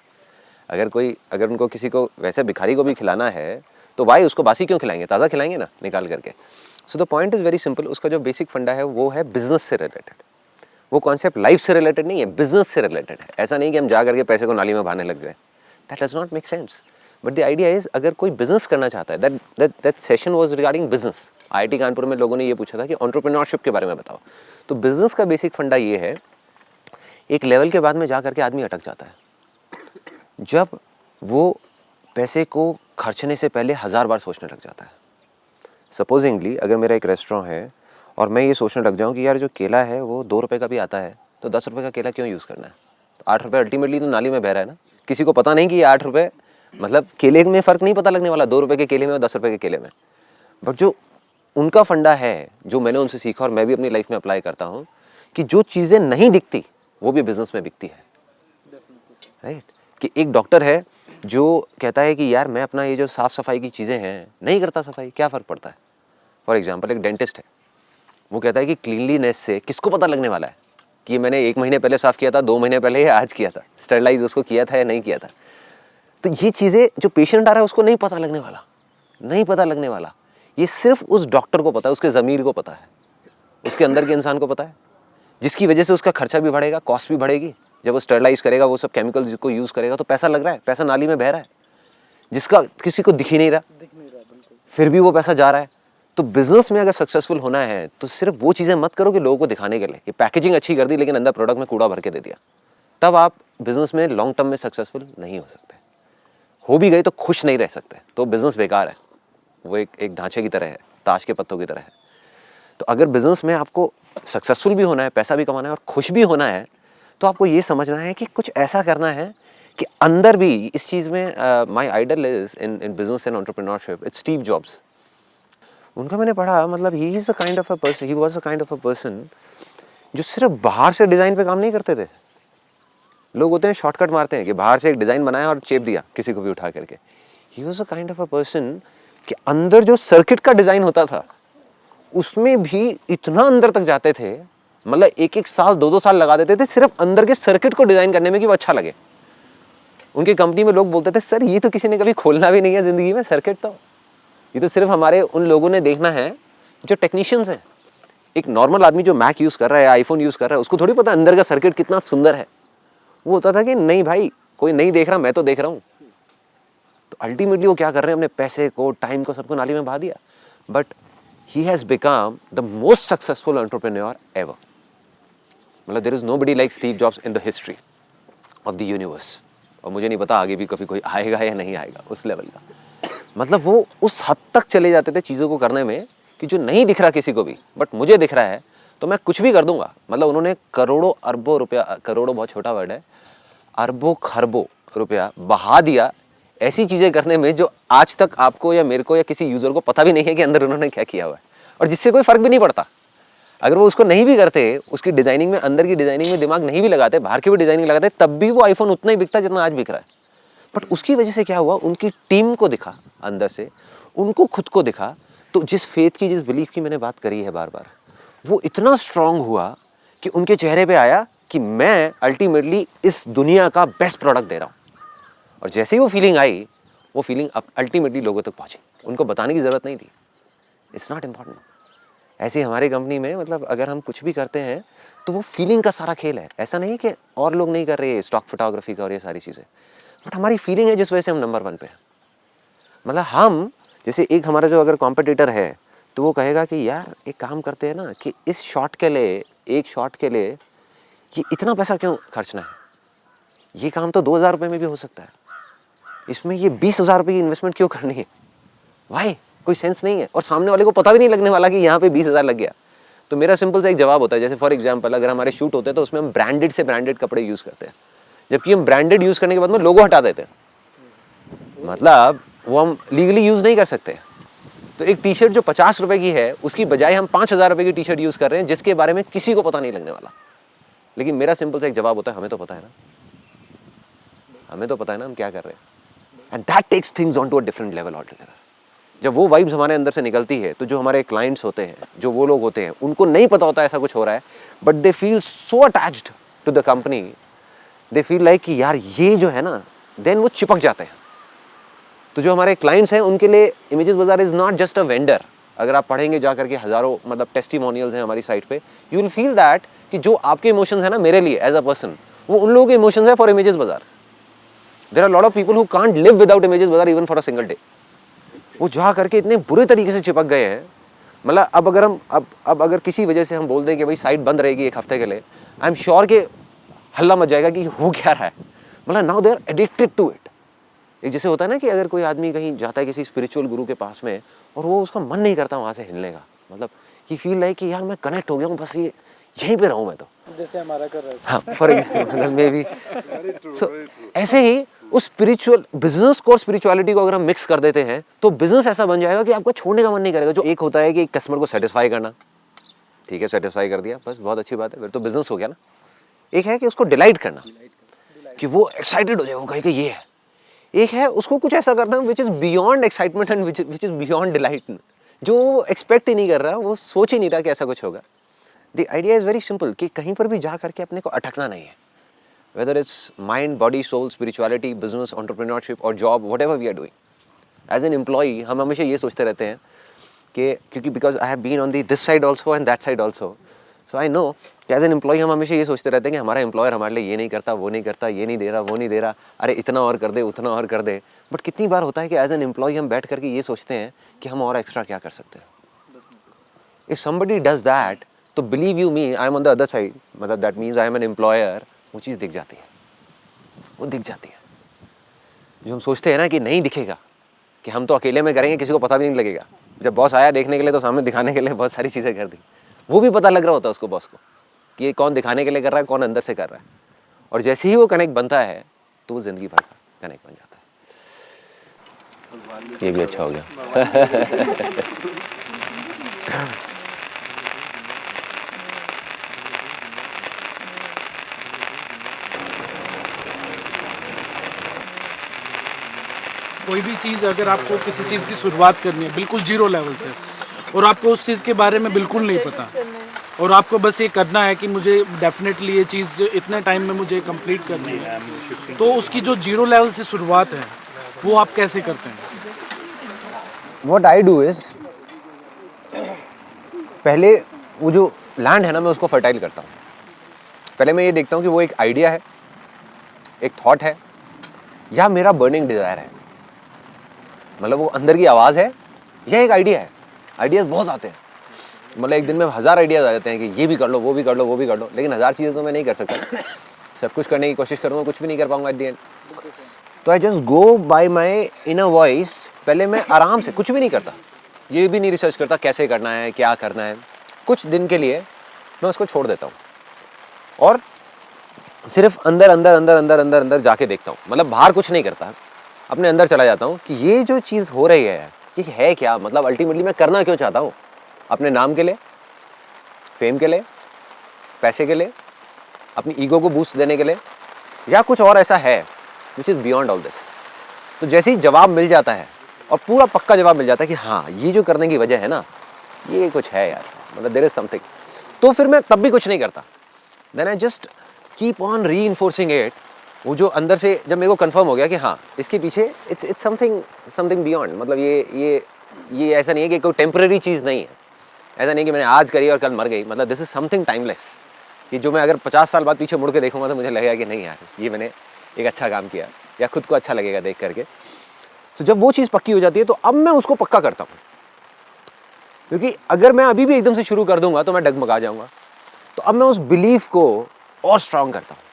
अगर उनको किसी को वैसे भिखारी को भी खिलाना है तो भाई उसको बासी क्यों खिलाएंगे, ताज़ा खिलाएंगे ना निकाल करके। So the point is very simple. उसका जो बेसिक फंडा है वो है बिजनेस से रिलेटेड। वो कॉन्सेप्ट लाइफ से रिलेटेड नहीं है, बिजनेस से रिलेटेड है। ऐसा नहीं कि हम जा करके पैसे को नाली में बहाने लग जाए, that does not make sense. But the idea is, अगर कोई बिजनेस करना चाहता है, that session was regarding business. IIT Kanpur में लोगों ने ये पूछा था कि एंटरप्रेन्योरशिप के बारे में बताओ। तो बिजनेस का बेसिक फंडा ये है, एक लेवल के बाद में जा करके आदमी अटक जाता है जब वो पैसे को खर्चने से पहले 1000 बार सोचने लग जाता है। सपोजिंगली अगर मेरा एक रेस्टोरेंट है और मैं ये सोचने लग जाऊँ कि यार जो केला है वो 2 रुपये का भी आता है, तो 10 रुपये का केला क्यों यूज़ करना है। तो 8 रुपये अल्टीमेटली तो नाली में बह रहा है ना। किसी को पता नहीं कि ये 8 रुपये, मतलब केले में फ़र्क नहीं पता लगने वाला 2 रुपये के केले में और 10 रुपये के केले में। बट जो उनका फंडा है, जो मैंने उनसे सीखा और मैं भी अपनी लाइफ में अप्लाई करता हूँ, कि जो चीज़ें नहीं दिखती वो भी बिजनेस में बिकती है, राइट? कि एक डॉक्टर है जो कहता है कि यार मैं अपना ये जो साफ़ सफाई की चीज़ें हैं नहीं करता सफाई, क्या फ़र्क पड़ता है। फॉर एग्जांपल एक डेंटिस्ट है, वो कहता है कि क्लीनलीनेस से किसको पता लगने वाला है, कि मैंने 1 महीने पहले साफ़ किया था, 2 महीने पहले या आज किया था, स्टरलाइज उसको किया था या नहीं किया था। तो ये चीज़ें जो पेशेंट आ रहा है उसको नहीं पता लगने वाला, नहीं पता लगने वाला। ये सिर्फ उस डॉक्टर को पता है, उसके ज़मीर को पता है, उसके अंदर के इंसान को पता है, जिसकी वजह से उसका खर्चा भी बढ़ेगा, कॉस्ट भी बढ़ेगी। जब वो स्टरलाइज करेगा, वो सब केमिकल्स को यूज़ करेगा तो पैसा लग रहा है, पैसा नाली में बह रहा है, जिसका किसी को दिख ही नहीं रहा, फिर भी वो पैसा जा रहा है। तो बिजनेस में अगर सक्सेसफुल होना है तो सिर्फ वो चीज़ें मत करो कि लोगों को दिखाने के लिए, ये पैकेजिंग अच्छी कर दी लेकिन अंदर प्रोडक्ट में कूड़ा भर के दे दिया, तब आप बिजनेस में लॉन्ग टर्म में सक्सेसफुल नहीं हो सकते। हो भी गए तो खुश नहीं रह सकते, तो बिजनेस बेकार है, वो एक ढांचे की तरह है, ताश के पत्तों की तरह है। तो अगर बिजनेस में आपको सक्सेसफुल भी होना है, पैसा भी कमाना है और खुश भी होना है, तो आपको ये समझना है कि कुछ ऐसा करना है कि अंदर भी इस चीज़ में my idol is in business and entrepreneurship, it's Steve Jobs. उनका मैंने पढ़ा, मतलब he is a kind of a person, he was a kind of a person जो सिर्फ बाहर से डिज़ाइन पे काम नहीं करते थे। लोग होते हैं शॉर्टकट मारते हैं कि बाहर से एक डिज़ाइन बनाया और चेप दिया किसी को भी उठा करके। ही was a kind of a person कि अंदर जो सर्किट का डिज़ाइन होता था उसमें भी इतना अंदर तक जाते थे, मतलब 1-1 साल 2-2 साल लगा देते थे सिर्फ अंदर के सर्किट को डिज़ाइन करने में कि वो अच्छा लगे। उनकी कंपनी में लोग बोलते थे, सर ये तो किसी ने कभी खोलना भी नहीं है ज़िंदगी में सर्किट, तो ये तो सिर्फ हमारे उन लोगों ने देखना है जो टेक्नीशियंस हैं। एक नॉर्मल आदमी जो मैक यूज़ कर रहा है, आईफोन यूज़ कर रहा है, उसको थोड़ी पता अंदर का सर्किट कितना सुंदर है। वो होता था कि नहीं भाई, कोई नहीं देख रहा, मैं तो देख रहा हूँ। तो अल्टीमेटली वो क्या कर रहे हैं, अपने पैसे को, टाइम को, सबको नाली में बहा दिया। But he has become the most successful entrepreneur ever. मतलब there is nobody like Steve Jobs in the history of the universe. और मुझे नहीं पता आगे भी कभी कोई आएगा या नहीं आएगा उस लेवल का। मतलब वो उस हद तक चले जाते थे चीज़ों को करने में कि जो नहीं दिख रहा किसी को भी, बट मुझे दिख रहा है तो मैं कुछ भी कर दूंगा। मतलब उन्होंने करोड़ों अरबों रुपया, करोड़ों बहुत छोटा वर्ड है, अरबों खरबों रुपया बहा दिया ऐसी चीज़ें करने में जो आज तक आपको या मेरे को या किसी यूज़र को पता भी नहीं है कि अंदर उन्होंने क्या किया हुआ है, और जिससे कोई फ़र्क भी नहीं पड़ता। अगर वो उसको नहीं भी करते, उसकी डिज़ाइनिंग में, अंदर की डिज़ाइनिंग में दिमाग नहीं भी लगाते, बाहर की भी डिज़ाइनिंग लगाते, तब भी वो आईफोन उतना ही बिकता जितना आज बिक रहा है। बट उसकी वजह से क्या हुआ, उनकी टीम को दिखा अंदर से, उनको खुद को दिखा। तो जिस फेथ की, जिस बिलीफ की मैंने बात करी है बार बार, वो इतना स्ट्रांग हुआ कि उनके चेहरे पे आया कि मैं अल्टीमेटली इस दुनिया का बेस्ट प्रोडक्ट दे रहा हूँ। और जैसे ही वो फीलिंग आई, वो फीलिंग अल्टीमेटली लोगों तक पहुँची, उनको बताने की ज़रूरत नहीं थी। It's not important. ऐसे ही हमारी कंपनी में, मतलब अगर हम कुछ भी करते हैं तो वो फीलिंग का सारा खेल है। ऐसा नहीं कि और लोग नहीं कर रहे हैं स्टॉक फोटोग्राफी का और ये सारी चीज़ें, बट हमारी फीलिंग है जिस वजह से हम नंबर 1 पे हैं। मतलब हम, जैसे एक हमारा जो अगर कॉम्पिटिटर है तो वो कहेगा कि यार एक काम करते हैं ना कि इस शॉट के लिए, एक शॉट के लिए ये इतना पैसा क्यों खर्चना है, ये काम तो 2000 रुपये में भी हो सकता है, इसमें ये 20,000 रुपये की इन्वेस्टमेंट क्यों करनी है, भाई कोई सेंस नहीं है। और सामने वाले को पता भी नहीं लगने वाला कि यहाँ पे 20,000 लग गया। तो मेरा सिंपल सा एक जवाब होता है, जैसे फॉर एग्जांपल अगर हमारे शूट होते हैं तो उसमें हम ब्रांडेड से ब्रांडेड कपड़े यूज़ करते हैं, जबकि हम ब्रांडेड यूज़ करने के बाद में लोगो हटा देते हैं, मतलब वो हम लीगली यूज़ नहीं कर सकते। तो एक टी शर्ट जो 50 रुपये की है, उसकी बजाय हम 5,000 रुपये की टी शर्ट यूज़ कर रहे हैं जिसके बारे में किसी को पता नहीं लगने वाला। लेकिन मेरा सिंपल सा एक जवाब होता है, हमें तो पता है ना, हमें तो पता है ना हम क्या कर रहे हैं। And that takes things onto a different level altogether. जब वो वाइब्स हमारे अंदर से निकलती है तो जो हमारे क्लाइंट्स होते हैं, जो वो लोग होते हैं, उनको नहीं पता होता ऐसा कुछ हो रहा है, but they feel so attached to the company, they feel like कि यार ये जो है ना, देन वो चिपक जाते हैं। तो जो हमारे क्लाइंट्स हैं उनके लिए इमेजेस बाजार is not just a vendor. अगर आप पढ़ेंगे जा करके हज़ारों मतलब टेस्टिमोनियल्स हैं हमारी साइट पे, यू विल फील दैट कि जो आपके इमोशंस है ना मेरे लिए एज अ पर्सन, वो उन लोगों के इमोशंस है for Images Bazaar. There are lot of people who can't live without Images Bazaar even for a single day. वो जा करके इतने बुरे तरीके से चिपक गए हैं। मतलब अब अगर हम अब अगर किसी वजह से हम बोल दें कि भाई साइट बंद रहेगी 1 हफ्ते के लिए, आई एम श्योर कि हल्ला मच जाएगा कि हो क्या रहा है। मतलब now they are addicted to it. एक जैसे होता है ना कि अगर कोई आदमी कहीं जाता है किसी स्पिरिचुअल गुरु के पास में और वो उसका मन नहीं करता वहाँ से हिलने का, मतलब कि फील लाइक कि यार मैं कनेक्ट हो गया हूँ, बस ये यहीं पे रहूँ मैं तो, जैसे हमारा कर रहा है। हाँ फॉर एग्जाम्पल मे बी। सो ऐसे ही उस स्पिरिचुअल बिजनेस को और स्पिरिचुअलिटी को अगर हम मिक्स कर देते हैं तो बिजनेस ऐसा बन जाएगा कि आपको छोड़ने का मन नहीं करेगा। जो एक होता है कि कस्टमर को सेटिस्फाई करना, ठीक है सेटिस्फाई कर दिया बस बहुत अच्छी बात है, फिर तो बिजनेस हो गया ना। एक है कि उसको डिलाइट करना कि वो एक्साइटेड हो जाए, वो कहे कि ये है। एक है उसको कुछ ऐसा करना which is beyond excitement and which is beyond delight, जो वो एक्सपेक्ट ही नहीं कर रहा, वो सोच ही नहीं रहा कि ऐसा कुछ होगा। The idea is very simple कि कहीं पर भी जा करके अपने को अटकना नहीं है, whether it's mind, body, soul, spirituality, business, entrepreneurship और job, whatever we are doing. As an employee हम हमेशा ये सोचते रहते हैं कि क्योंकि because I have been on the this side also and that side also, so I know कि एज एन एम्प्लॉई हम हमेशा ये सोचते रहते हैं कि हमारा एम्प्लॉयर हमारे लिए ये नहीं करता, वो नहीं करता, ये नहीं दे रहा, वो नहीं दे रहा, अरे इतना और कर दे, उतना और कर दे। बट कितनी बार होता है कि एज एन एम्प्लॉई हम बैठ करके ये सोचते हैं कि हम और एक्स्ट्रा क्या कर सकते हैं। इफ समबडी डज दैट, तो believe you me, I am on the other side, मतलब that means I am an employer, वो चीज़ दिख जाती है, वो दिख जाती है। जो हम सोचते हैं ना कि नहीं दिखेगा, कि हम तो अकेले में करेंगे, किसी को पता भी नहीं लगेगा, जब बॉस आया देखने के लिए तो सामने दिखाने के लिए बहुत सारी चीज़ें कर दी, वो भी पता लग रहा होता है उसको, बॉस को, कि ये कौन दिखाने के लिए कर रहा है, कौन अंदर से कर रहा है। और जैसे ही वो कनेक्ट बनता है तो वो ज़िंदगी भर का कनेक्ट बन जाता है। ये भी अच्छा हो गया। कोई भी चीज़ अगर आपको किसी चीज़ की शुरुआत करनी है बिल्कुल जीरो लेवल से, और आपको उस चीज़ के बारे में बिल्कुल नहीं पता, और आपको बस ये करना है कि मुझे डेफिनेटली ये चीज़ इतने टाइम में मुझे कंप्लीट करनी है, तो उसकी जो जीरो लेवल से शुरुआत है वो आप कैसे करते हैं? What I do is, पहले वो जो लैंड है ना, मैं उसको फर्टाइल करता हूँ। पहले मैं ये देखता हूँ कि वो एक आइडिया है, एक थॉट है, या मेरा बर्निंग डिज़ायर है, मतलब वो अंदर की आवाज़ है या एक आइडिया है। आइडियाज़ बहुत आते हैं, मतलब एक दिन में 1000 आइडियाज़ आ जाते हैं कि ये भी कर लो, वो भी कर लो, वो भी कर लो, लेकिन 1000 चीज़ें तो मैं नहीं कर सकता। सब कुछ करने की कोशिश करूँगा, कुछ भी नहीं कर पाऊंगा एट द एंड। तो I just go by my inner voice. पहले मैं आराम से कुछ भी नहीं करता, ये भी नहीं रिसर्च करता कैसे करना है, क्या करना है। कुछ दिन के लिए मैं उसको छोड़ देता हूँ और सिर्फ अंदर अंदर अंदर अंदर अंदर अंदर जाके देखता हूँ, मतलब बाहर कुछ नहीं करता, अपने अंदर चला जाता हूँ कि ये जो चीज़ हो रही है ये है क्या, मतलब अल्टीमेटली मैं करना क्यों चाहता हूँ। अपने नाम के लिए, फेम के लिए, पैसे के लिए, अपनी ईगो को बूस्ट देने के लिए, या कुछ और ऐसा है which is beyond all this. तो जैसे ही जवाब मिल जाता है और पूरा पक्का जवाब मिल जाता है कि हाँ ये जो करने की वजह है ना, ये कुछ है यार, मतलब देयर इज समथिंग, तो फिर मैं तब भी कुछ नहीं करता। Then I just keep on reinforcing it. वो जो अंदर से जब मेरे को कंफर्म हो गया कि हाँ इसके पीछे इट्स समथिंग बियॉन्ड, मतलब ये ऐसा नहीं है कि कोई टेम्पररी चीज़ नहीं है, ऐसा नहीं कि मैंने आज करी और कल मर गई, मतलब दिस इज समथिंग टाइमलेस, कि जो मैं अगर 50 साल बाद पीछे मुड़ के देखूंगा तो मुझे लगेगा कि नहीं यार ये मैंने एक अच्छा काम किया, या खुद को अच्छा लगेगा देख करके। तो जब वो चीज़ पक्की हो जाती है तो अब मैं उसको पक्का करता हूँ, क्योंकि अगर मैं अभी भी एकदम से शुरू कर दूंगा तो मैं डगमगा जाऊंगा। तो अब मैं उस बिलीफ को और स्ट्रांग करता हूँ,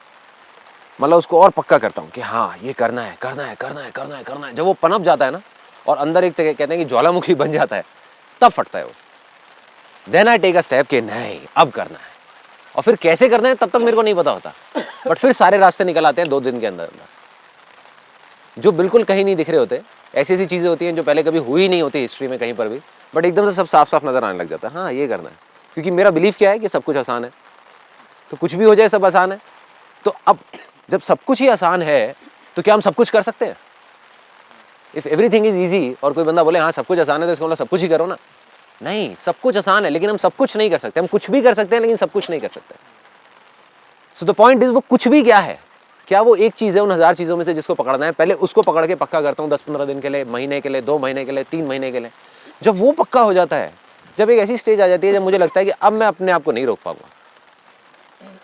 मतलब उसको और पक्का करता हूँ कि हाँ ये करना है करना है करना है करना है करना है। जब वो पनप जाता है ना और अंदर एक कहते हैं कि ज्वालामुखी बन जाता है, तब फटता है वो। Then I take a step कि नहीं अब करना है, और फिर कैसे करना है तब तक मेरे को नहीं पता होता, बट फिर सारे रास्ते निकल आते हैं 2 दिन के अंदर अंदर, जो बिल्कुल कहीं नहीं दिख रहे होते। ऐसी ऐसी चीज़ें होती हैं जो पहले कभी हुई नहीं होती हिस्ट्री में कहीं पर भी, बट एकदम से सब साफ साफ नजर आने लग जाता है। हाँ ये करना है, क्योंकि मेरा बिलीफ क्या है कि सब कुछ आसान है, तो कुछ भी हो जाए सब आसान है। तो अब जब सब कुछ ही आसान है तो क्या हम सब कुछ कर सकते हैं? इफ़ एवरीथिंग इज ईजी और कोई बंदा बोले हाँ सब कुछ आसान है तो इसको मतलब सब कुछ ही करो ना, नहीं, सब कुछ आसान है लेकिन हम सब कुछ नहीं कर सकते। हम कुछ भी कर सकते हैं लेकिन सब कुछ नहीं कर सकते। सो द पॉइंट इज वो कुछ भी क्या है, क्या वो एक चीज़ है उन 1000 चीज़ों में से जिसको पकड़ना है? पहले उसको पकड़ के पक्का करता हूँ 10-15 दिन के लिए, महीने के लिए, 2 महीने के लिए, 3 महीने के लिए। जब वो पक्का हो जाता है, जब एक ऐसी स्टेज आ जाती है जब मुझे लगता है कि अब मैं अपने आप को नहीं रोक पाऊंगा,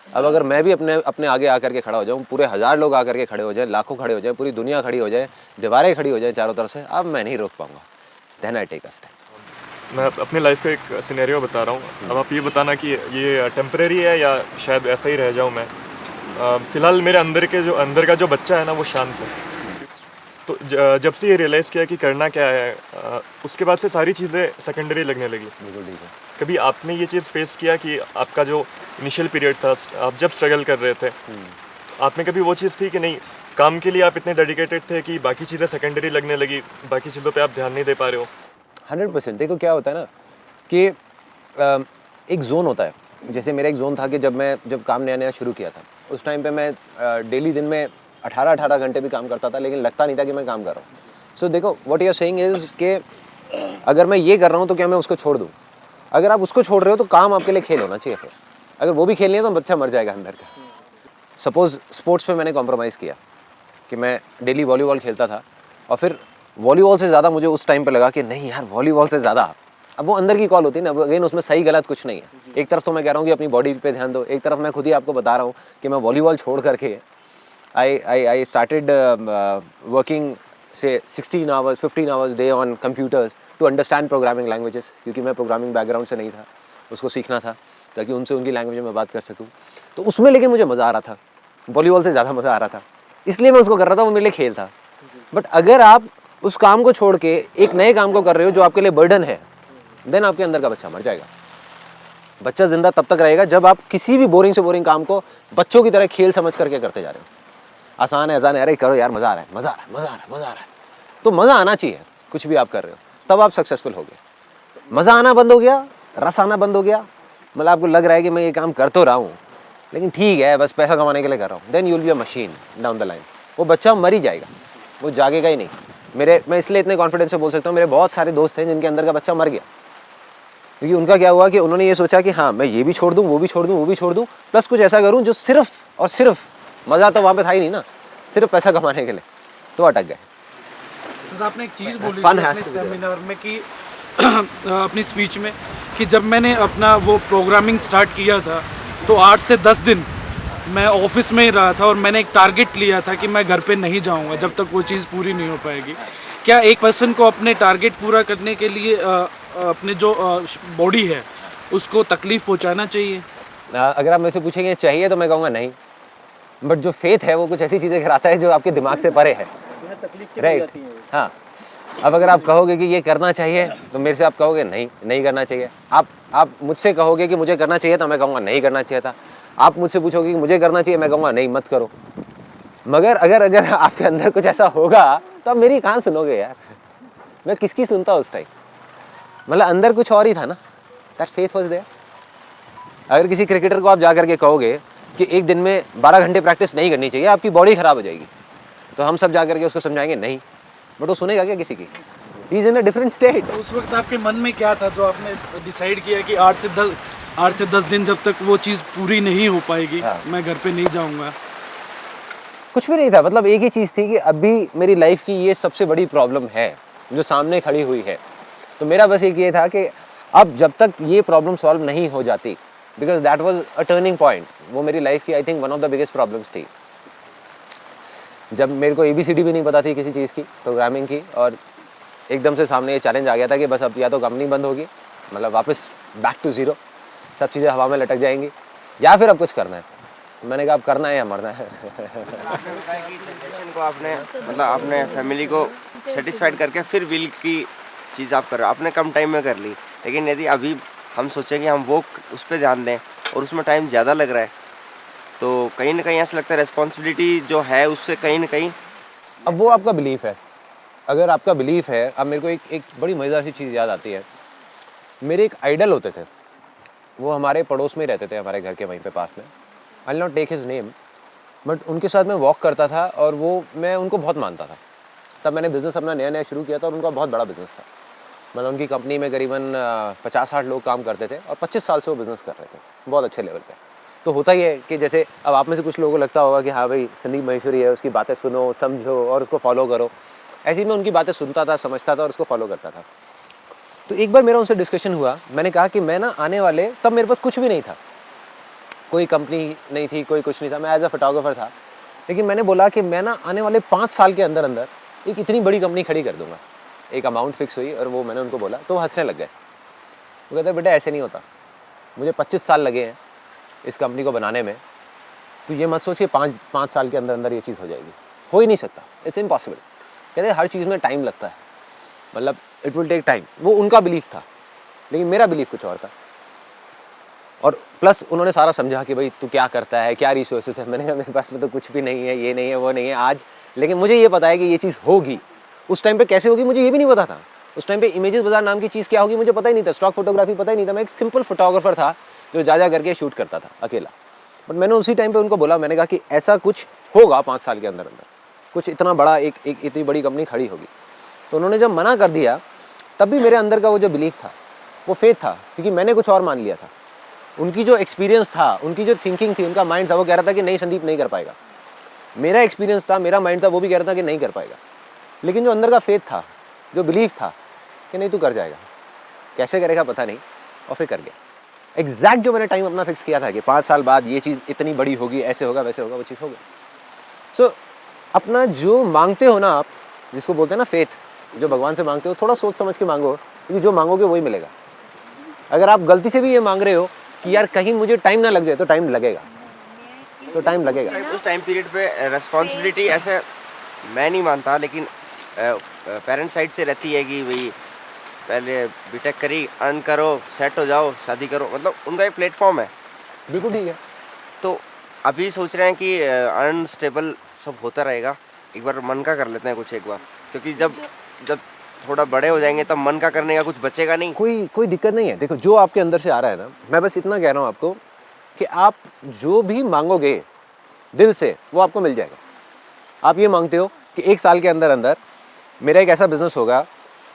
अब अगर मैं भी अपने आगे आकर के खड़ा हो जाऊँ, पूरे 1000 लोग आकर के खड़े हो जाए, लाखों खड़े हो जाए, पूरी दुनिया खड़ी हो जाए, दीवारें खड़ी हो जाए चारों तरफ से, अब मैं नहीं रोक पाऊंगा। Then I take a step. मैं अपनी लाइफ का एक सिनेरियो बता रहा हूँ, अब आप ये बताना कि ये टेम्परेरी है या शायद ऐसा ही रह जाऊँ मैं। फ़िलहाल मेरे अंदर का जो बच्चा है ना वो शांत है। तो जब से ये रियलाइज़ किया कि करना क्या है, उसके बाद से सारी चीज़ें सेकेंडरी लगने लगी। कभी आपने ये चीज़ फेस किया कि आपका जो इनिशियल पीरियड था, आप जब स्ट्रगल कर रहे थे, आपने कभी वो चीज़ थी कि नहीं काम के लिए आप इतने डेडिकेटेड थे कि बाकी चीज़ें सेकेंडरी लगने लगी, बाकी चीज़ों पे आप ध्यान नहीं दे पा रहे हो? 100%। देखो क्या होता है ना कि एक जोन होता है, जैसे मेरा एक जोन था कि जब काम नया नया शुरू किया था उस टाइम पे मैं डेली दिन में 18 घंटे भी काम करता था, लेकिन लगता नहीं था कि मैं काम कर रहा हूँ। सो देखो what you are saying is कि अगर मैं ये कर रहा हूँ तो क्या मैं उसको छोड़ दूँ? अगर आप उसको छोड़ रहे हो तो काम आपके लिए खेल होना चाहिए फिर। अगर वो भी खेलनी है तो बच्चा मर जाएगा अंदर का। सपोज़ स्पोर्ट्स पे मैंने कॉम्प्रोमाइज़ किया कि मैं डेली वॉलीबॉल खेलता था और फिर वॉलीबॉल से ज़्यादा मुझे उस टाइम पे लगा कि नहीं यार वॉलीबॉल से ज़्यादा, अब वो अंदर की कॉल होती है ना, अब अगेन उसमें सही गलत कुछ नहीं है। एक तरफ तो मैं कह रहा हूँ कि अपनी बॉडी पे ध्यान दो, एक तरफ मैं खुद ही आपको बता रहा हूँ कि मैं वॉलीबॉल छोड़ करके आई स्टार्टेड वर्किंग से 16 hours 15 hours day on computers to understand programming languages, क्योंकि मैं प्रोग्रामिंग बैकग्राउंड से नहीं था, उसको सीखना था ताकि उनसे उनकी लैंग्वेज में बात कर सकूँ। तो उसमें लेकिन मुझे मज़ा आ रहा था, वॉलीबॉल से ज़्यादा मज़ा आ रहा था, इसलिए मैं उसको कर रहा था, वो मेरे लिए खेल था। बट अगर आप उस काम को छोड़ के एक नए काम को कर रहे हो जो आपके लिए बर्डन है, देन आपके अंदर का बच्चा मर जाएगा। बच्चा जिंदा तब तक रहेगा जब आप किसी भी बोरिंग से बोरिंग काम को बच्चों की तरह खेल समझ करके करते जा रहे हो। आसान है, आसान है, अरे करो यार, मज़ा आ रहा है, मज़ा आ रहा है, मज़ा आ रहा है, मज़ा आ रहा है, तो मज़ा आना चाहिए कुछ भी आप कर रहे हो, तब आप सक्सेसफुल हो गए। मज़ा आना बंद हो गया, रस आना बंद हो गया, मतलब आपको लग रहा है कि मैं ये काम कर तो रहा हूँ लेकिन ठीक है बस पैसा कमाने के लिए कर रहा हूँ, then you will be a machine down the line. वो बच्चा मर ही जाएगा, वो जागेगा ही नहीं। मैं इसलिए इतने कॉन्फिडेंस से बोल सकता हूँ, मेरे बहुत सारे दोस्त हैं जिनके अंदर का बच्चा मर गया, क्योंकि उनका क्या हुआ कि उन्होंने ये सोचा कि हाँ मैं ये भी छोड़ दूँ, वो भी छोड़ दूँ, वो भी छोड़ दूँ, प्लस कुछ ऐसा करूँ जो सिर्फ और सिर्फ, मज़ा तो वहाँ पे था ही नहीं ना, सिर्फ पैसा कमाने के लिए, तो अटक गए। सर आपने एक चीज़ बोली थी अपने सेमिनार में कि अपनी स्पीच में कि जब मैंने अपना वो प्रोग्रामिंग स्टार्ट किया था तो 8 से 10 दिन मैं ऑफिस में ही रहा था और मैंने एक टारगेट लिया था कि मैं घर पे नहीं जाऊंगा जब तक वो चीज़ पूरी नहीं हो पाएगी। क्या एक पर्सन को अपने टारगेट पूरा करने के लिए अपने जो बॉडी है उसको तकलीफ़ पहुंचाना चाहिए? अगर आप मुझसे पूछेंगे चाहिए तो मैं कहूँगा नहीं, बट जो फेथ है वो कुछ ऐसी चीज़ें कराता है जो आपके दिमाग से परे है, राइट? हाँ, अब अगर आप कहोगे कि ये करना चाहिए तो मेरे से आप कहोगे नहीं, नहीं करना चाहिए। आप मुझसे कहोगे कि मुझे करना चाहिए तो मैं कहूँगा नहीं करना चाहिए था। आप मुझसे पूछोगे कि मुझे करना चाहिए, मैं कहूँगा नहीं मत करो। मगर अगर आपके अंदर कुछ ऐसा होगा तो आप मेरी कहाँ सुनोगे यार, मैं किसकी सुनता उस टाइम, मतलब अंदर कुछ और ही था ना, दैट फेथ वाज देयर। अगर किसी क्रिकेटर को आप जा करके कहोगे कि एक दिन में 12 घंटे प्रैक्टिस नहीं करनी चाहिए, आपकी बॉडी खराब हो जाएगी, तो हम सब जा करके उसको समझाएंगे नहीं, बट वो सुनेगा क्या किसी की? He is in a different state. उस वक्त आपके मन में क्या था जो आपने डिसाइड किया कि 8 से 10 दिन जब तक वो चीज़ पूरी नहीं हो पाएगी मैं घर पे नहीं जाऊंगा? कुछ भी नहीं था, मतलब एक ही चीज़ थी कि अभी मेरी लाइफ की ये सबसे बड़ी प्रॉब्लम है जो सामने खड़ी हुई है, तो मेरा बस एक ये था कि अब जब तक ये प्रॉब्लम सॉल्व नहीं हो जाती, because that was a turning point, वो मेरी लाइफ की I think one of the biggest problems थी। जब मेरे को ABCD भी नहीं पता थी किसी चीज़ की, प्रोग्रामिंग की, और एकदम से सामने ये चैलेंज आ गया था कि बस अब या तो कंपनी बंद होगी, मतलब वापस बैक टू ज़ीरो, सब चीज़ें हवा में लटक जाएंगी, या फिर अब कुछ करना है। मैंने कहा अब करना है या मरना है। को आपने मतलब अपने फैमिली को सेटिस्फाइड करके फिर विल की चीज़ आप कर रहे हो, आपने कम टाइम में कर ली, लेकिन यदि अभी हम सोचें कि हम वो उस पर ध्यान दें और उसमें टाइम ज़्यादा लग रहा है, तो कहीं ना कहीं ऐसा लगता है रिस्पॉन्सिबिलिटी जो है उससे कहीं ना कहीं। अब वो आपका बिलीफ है, अगर आपका बिलीफ है। अब मेरे को एक बड़ी मज़ेदार सी चीज़ याद आती है, मेरे एक आइडल होते थे, वो हमारे पड़ोस में ही रहते थे, हमारे घर के वहीं पे पास में, I will not take his name, but उनके साथ मैं वॉक करता था और वो मैं उनको बहुत मानता था। तब मैंने बिज़नेस अपना नया शुरू किया था और उनका बहुत बड़ा बिज़नेस था, मतलब उनकी कंपनी में करीबन 50-60 लोग काम करते थे और 25 साल से वो बिज़नेस कर रहे थे बहुत अच्छे लेवल पे। तो होता ही है कि जैसे अब आप में से कुछ लोगों को लगता होगा कि हाँ भाई संदीप महेश्वरी है, उसकी बातें सुनो, समझो और उसको फॉलो करो, ऐसे ही मैं उनकी बातें सुनता था, समझता था और उसको फॉलो करता था। तो एक बार मेरा उनसे डिस्कशन हुआ, मैंने कहा कि मैं ना आने वाले, तब मेरे पास कुछ भी नहीं था, कोई कंपनी नहीं थी, कोई कुछ नहीं था, मैं एज अ फोटोग्राफर था, लेकिन मैंने बोला कि मैं ना आने वाले 5 साल के अंदर अंदर एक इतनी बड़ी कंपनी खड़ी कर दूंगा। एक अमाउंट फिक्स हुई और वो मैंने उनको बोला, तो वो हंसने लग गए। वो कहते बेटा ऐसे नहीं होता, मुझे 25 साल लगे हैं इस कंपनी को बनाने में, तो ये मत सोच कि 5 साल के अंदर अंदर ये चीज़ हो जाएगी, हो ही नहीं सकता, इट्स इम्पॉसिबल। कहते हर चीज़ में टाइम लगता है, मतलब इट विल टेक टाइम। वो उनका बिलीफ था, लेकिन मेरा बिलीफ कुछ और था। और प्लस उन्होंने सारा समझा कि भाई तू क्या करता है, क्या रिसोर्सेज है। मैंने कहा मेरे पास में तो कुछ भी नहीं है, ये नहीं है, वो नहीं है आज, लेकिन मुझे ये पता है कि ये चीज़ होगी। उस टाइम पे कैसे होगी मुझे ये भी नहीं पता था। उस टाइम पे इमेजेस बाजार नाम की चीज़ क्या होगी मुझे पता ही नहीं था, स्टॉक फोटोग्राफी पता ही नहीं था। मैं एक सिंपल फोटोग्राफर था जो जा करके शूट करता था अकेला। बट मैंने उसी टाइम पे उनको बोला, मैंने कहा कि ऐसा कुछ होगा 5 साल के अंदर अंदर, कुछ इतना बड़ा एक इतनी बड़ी कंपनी खड़ी होगी। तो उन्होंने जब मना कर दिया, तब भी मेरे अंदर का वो जो बिलीफ था, वो फेथ था, क्योंकि मैंने कुछ और मान लिया था। उनकी जो एक्सपीरियंस था, उनकी जो थिंकिंग थी, उनका माइंड था, वो कह रहा था कि नहीं संदीप नहीं कर पाएगा। मेरा एक्सपीरियंस था, मेरा माइंड था, वो भी कह रहा था कि नहीं कर पाएगा। लेकिन जो अंदर का फेथ था, जो बिलीफ था कि नहीं तू कर जाएगा, कैसे करेगा पता नहीं, और फिर कर गया। एग्जैक्ट जो मैंने टाइम अपना फिक्स किया था कि 5 साल बाद ये चीज़ इतनी बड़ी होगी, ऐसे होगा वैसे होगा, वो चीज़ हो गई। सो अपना जो मांगते हो ना आप, जिसको बोलते हैं ना फेथ, जो भगवान से मांगते हो, थोड़ा सोच समझ के मांगो, क्योंकि जो मांगोगे वही मिलेगा। अगर आप गलती से भी ये मांग रहे हो कि यार कहीं मुझे टाइम ना लग जाए, तो टाइम लगेगा, तो टाइम लगेगा। उस टाइम पीरियड पे रिस्पॉन्सिबिलिटी ऐसे मैं नहीं मानता, लेकिन पेरेंट्स साइड से रहती है कि भाई पहले बीटेक करी, अर्न करो, सेट हो जाओ, शादी करो, मतलब उनका एक प्लेटफॉर्म है। बिल्कुल ठीक है। तो अभी सोच रहे हैं कि अनस्टेबल सब होता रहेगा, एक बार मन का कर लेते हैं कुछ एक बार, क्योंकि जब थोड़ा बड़े हो जाएंगे तब मन का करने का कुछ बचेगा नहीं। कोई दिक्कत नहीं है। देखो जो आपके अंदर से आ रहा है ना, मैं बस इतना कह रहा हूँ आपको कि आप जो भी मांगोगे दिल से वो आपको मिल जाएगा। आप ये मांगते हो कि 1 साल के अंदर अंदर मेरा एक ऐसा बिजनेस होगा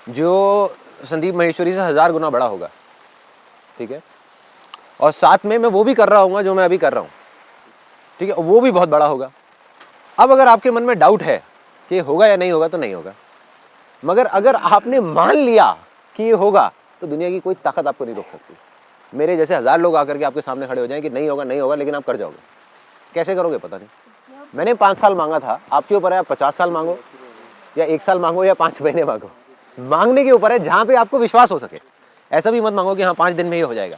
जो संदीप महेश्वरी से 1000 गुना बड़ा होगा, ठीक है, और साथ में मैं वो भी कर रहा हूँ जो मैं अभी कर रहा हूँ, ठीक है, वो भी बहुत बड़ा होगा। अब अगर आपके मन में डाउट है कि होगा या नहीं होगा, तो नहीं होगा। मगर अगर आपने मान लिया कि ये होगा, तो दुनिया की कोई ताकत आपको नहीं रोक सकती। मेरे जैसे 1000 लोग आकर के आपके सामने खड़े हो जाएं कि नहीं होगा नहीं होगा, लेकिन आप कर जाओगे। कैसे करोगे पता नहीं। मैंने 5 साल मांगा था, आपके ऊपर है, आप 50 साल मांगो या 1 साल मांगो या 5 महीने मांगो, मांगने के ऊपर है, जहाँ पे आपको विश्वास हो सके। ऐसा भी मत मांगो कि हाँ 5 दिन में ही हो जाएगा,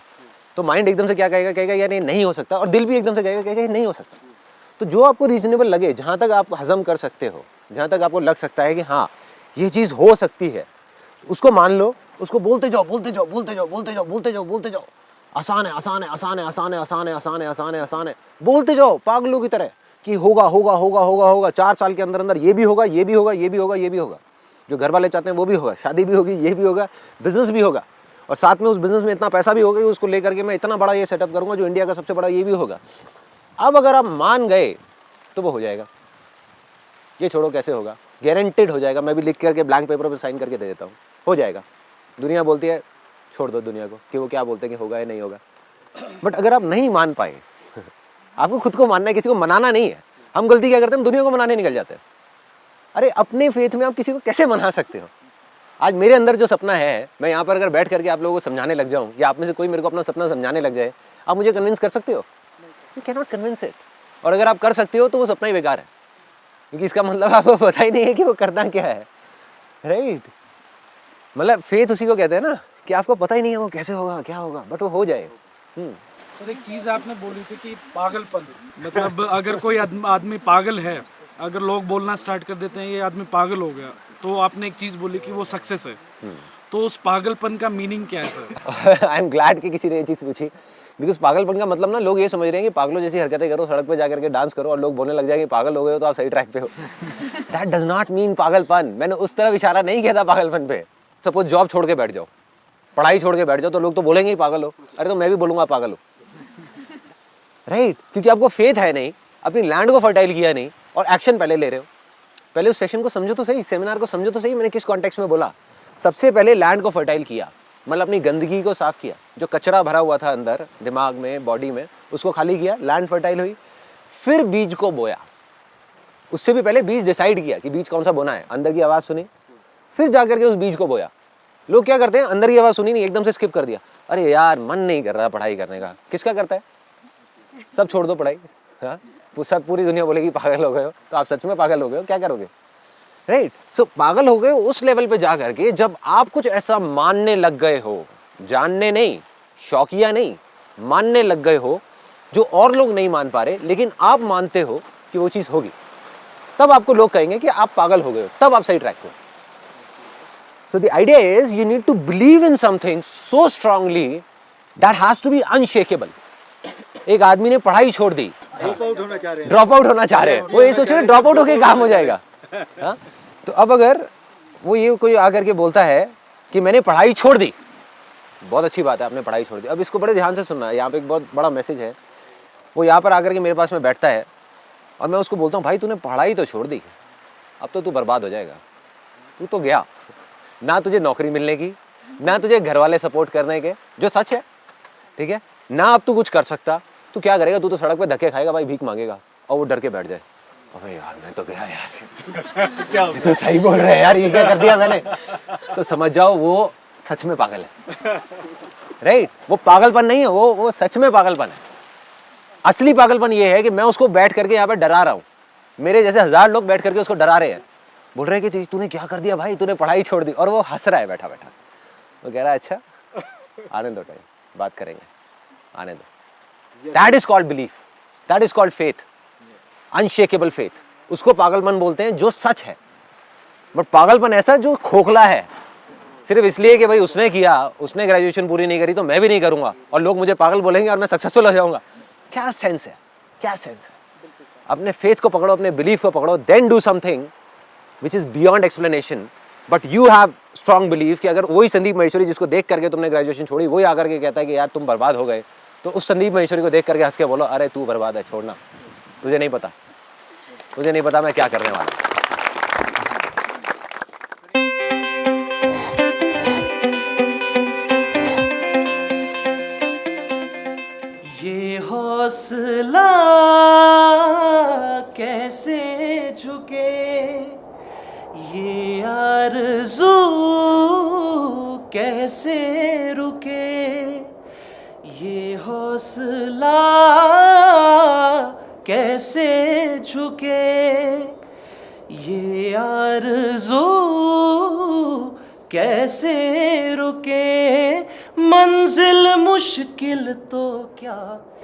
तो माइंड एकदम से क्या कहेगा यार ये नहीं हो सकता, और दिल भी एकदम से कहेगा नहीं हो सकता। तो जो आपको रीजनेबल लगे, जहाँ तक आप हजम कर सकते हो, जहाँ तक आपको लग सकता है कि हाँ ये चीज़ हो सकती है, उसको मान लो, उसको बोलते जाओ बोलते जाओ बोलते जाओ बोलते जाओ बोलते जाओ बोलते जाओ। आसान है आसान है आसान है आसान है आसान है आसान है आसान है आसान है, बोलते जाओ पागलों की तरह कि होगा होगा होगा होगा होगा, 4 साल के अंदर अंदर ये भी होगा ये भी होगा ये भी होगा ये भी होगा, जो घर वाले चाहते हैं वो भी होगा, शादी भी होगी, ये भी होगा, बिजनेस भी होगा, और साथ में उस बिजनेस में इतना पैसा भी होगा कि उसको लेकर के मैं इतना बड़ा ये सेटअप करूंगा जो इंडिया का सबसे बड़ा ये भी होगा। अब अगर आप मान गए तो वो हो जाएगा। ये छोड़ो कैसे होगा, गारंटेड हो जाएगा। मैं भी लिख करके ब्लैंक पेपर पर साइन करके दे देता हूँ, हो जाएगा। दुनिया बोलती है छोड़ दो दुनिया को कि वो क्या बोलते हैं कि होगा या नहीं होगा। बट अगर आप नहीं मान पाए, आपको खुद को मानना है, किसी को मनाना नहीं है। हम गलती क्या करते हैं, हम दुनिया को मनाने निकल जाते हैं। अरे अपने फेथ में आप किसी को कैसे मना सकते हो। आज मेरे अंदर जो सपना है, मैं यहाँ पर अगर बैठ करके आप लोगों को समझाने लग जाऊँ, या आप में से कोई मेरे को अपना सपना समझाने लग जाए, आप मुझे कन्विंस कर सकते हो? You can not convince it. और अगर आप कर सकते हो तो वो सपना ही बेकार है, क्योंकि इसका मतलब आपको पता ही नहीं है कि वो करना क्या है, राइट। मतलब फेथ उसी को कहते हैं ना कि आपको पता ही नहीं है वो कैसे होगा क्या होगा, बट वो हो जाए। सर एक चीज़ आपने बोली थी कि पागलपन, मतलब अगर कोई आदमी पागल है, अगर लोग बोलना स्टार्ट कर देते हैं ये आदमी पागल हो गया, तो आपने एक चीज़ बोली कि वो सक्सेस है। तो उस पागलपन का मीनिंग क्या है सर? आई एम ग्लैड कि किसी ने ये चीज़ पूछी, बिकॉज पागलपन का मतलब ना लोग ये समझ रहे हैं कि पागलों जैसी हरकतें करो, सड़क पे जाकर के डांस करो और लोग बोलने लग जाएंगे पागल हो गए हो तो आप सही ट्रैक पे हो। दैट डज नॉट मीन पागलपन। मैंने उस तरफ इशारा नहीं किया था पागलपन पे। सपोज जॉब छोड़ के बैठ जाओ, पढ़ाई छोड़ के बैठ जाओ, तो लोग तो बोलेंगे ही पागल हो। अरे तो मैं भी बोलूँगा पागल हो, राइट, क्योंकि आपको फेथ है नहीं, अपनी लैंड को फर्टाइल किया नहीं, और एक्शन पहले ले रहे हो। पहले उस सेशन को समझो तो सही, सेमिनार को समझो तो सही, मैंने किस कॉन्टेक्स्ट में बोला। सबसे पहले लैंड को फर्टाइल किया, मतलब अपनी गंदगी को साफ किया, जो कचरा भरा हुआ था अंदर दिमाग में बॉडी में, उसको खाली किया, लैंड फर्टाइल हुई। फिर बीज को बोया। उससे भी पहले बीज डिसाइड किया कि बीज कौन सा बोना है, अंदर की आवाज़ सुनी, फिर जाकर के उस बीज को बोया। लोग क्या करते हैं, अंदर की आवाज़ सुनी नहीं, एकदम से स्किप कर दिया। अरे यार मन नहीं कर रहा पढ़ाई करने का। किसका करता है? सब छोड़ दो पढ़ाई। हाँ, सब पूरी दुनिया बोलेगी पागल हो गए हो, तो आप सच में पागल हो गए हो, क्या करोगे, राइट। सो पागल हो गए उस लेवल पे जा करके जब आप कुछ ऐसा मानने लग गए हो, जानने नहीं, शौकिया नहीं, मानने लग गए हो जो और लोग नहीं मान पा रहे, लेकिन आप मानते हो कि वो चीज़ होगी, तब आपको लोग कहेंगे कि आप पागल हो गए हो, तब आप सही ट्रैक पे हो। So the idea is you need to believe in something so strongly that has to be unshakable. एक आदमी ने पढ़ाई छोड़ दी, ड्रॉप आउट होना चाह रहे हैं, वो ये सोच रहे ड्रॉप आउट होके काम हो जाएगा। हाँ? तो अब अगर वो ये कोई आकर के बोलता है कि मैंने पढ़ाई छोड़ दी, बहुत अच्छी बात है आपने पढ़ाई छोड़ दी। अब इसको बड़े ध्यान से सुनना है, यहाँ पे एक बहुत बड़ा मैसेज है। वो यहाँ पर आकर के मेरे पास में बैठता है और मैं उसको बोलता हूँ भाई तूने पढ़ाई तो छोड़ दी, अब तो तू बर्बाद हो जाएगा, तू तो गया, ना तुझे नौकरी मिलने की, ना तुझे घर वाले सपोर्ट करने के, जो सच है, ठीक है, ना अब तू कुछ कर सकता, तू क्या करेगा? तू तो सड़क पे धक्के खाएगा भाई, भीख मांगेगा और वो डर के बैठ जाए, अबे यार मैं तो गया यार, ये तो सही बोल रहे हैं यार, ये क्या कर दिया मैंने, तो समझ जाओ वो सच में पागल है। राइट? वो पागलपन नहीं है, वो सच में पागलपन है। असली पागलपन ये है कि मैं उसको बैठ करके यहाँ पे डरा रहा हूँ, मेरे जैसे 1000 लोग बैठ करके उसको डरा रहे हैं, बोल रहे हैं कि तूने क्या कर दिया भाई, तूने पढ़ाई छोड़ दी, और वो हंस रहा है बैठा बैठा। वो कह रहा है अच्छा आने दो, टाइम बात करेंगे, आने दो। That is called belief, that is called faith, unshakeable faith. उसको पागलपन बोलते हैं जो सच है। बट पागलपन ऐसा जो खोखला है, सिर्फ इसलिए कि भाई उसने किया, उसने ग्रेजुएशन पूरी नहीं करी तो मैं भी नहीं करूंगा और लोग मुझे पागल बोलेंगे और मैं सक्सेसफुल हो जाऊंगा। क्या सेंस है, क्या सेंस है? अपने फेथ को पकड़ो, अपने बिलीफ को पकड़ो, then do something which is beyond explanation. But you have strong belief कि अगर वही संदीप महेश्वरी जिसको देख करके तुमने ग्रेजुएशन छोड़ी, वही आकर के कहता है कि यार तुम बर्बाद हो गए, तो उस संदीप महेश्वरी को देख करके हंस के बोलो, अरे तू बर्बाद है, छोड़ना, तुझे नहीं पता, तुझे नहीं पता मैं क्या करने वाला हूं। ये हौसला कैसे झुके, ये आरज़ू कैसे रुके, ये हौसला कैसे झुके, ये आरज़ू कैसे रुके, मंजिल मुश्किल तो क्या।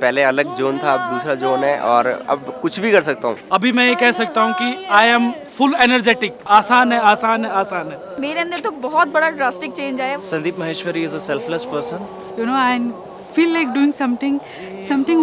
पहले अलग जोन था, अब दूसरा जोन है और अब कुछ भी कर सकता हूँ। अभी मैं ये कह सकता हूँ कि आई एम फुल एनर्जेटिक। आसान है, आसान है, आसान है। मेरे अंदर तो बहुत बड़ा ड्रास्टिक चेंज आया। Sandeep Maheshwari is a selfless person. You know, and feel like doing something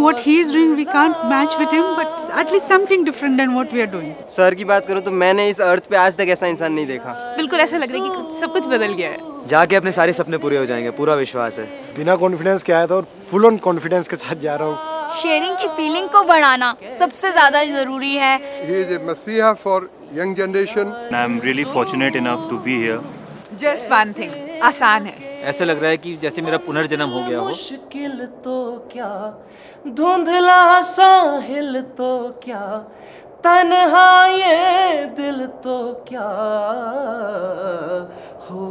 what he is doing, we can't match with him, but at least something different than what we are doing. Sir की बात करूँ तो मैंने इस अर्थ पे आज तक ऐसा इंसान नहीं देखा। बिल्कुल ऐसा लग रहा है कि सब कुछ बदल गया है। जाके अपने सारे सपने पूरे हो जाएंगे, पूरा विश्वास है। बिना कॉन्फिडेंस के आया था और फुल ऑन कॉन्फिडेंस के साथ जा रहा हूँ। शेयरिंग की फीलिंग को बढ़ाना सबसे ज़्यादा ज़रूरी है। He is a messiah for young generation. I am really fortunate enough to be here. Just one thing, आसान है। ऐसा लग रहा है कि जैसे मेरा पुनर्जन्म हो गया हो। मुश्किल तो क्या, धुंधला साहिल तो क्या, तन्हा ये दिल तो क्या हो।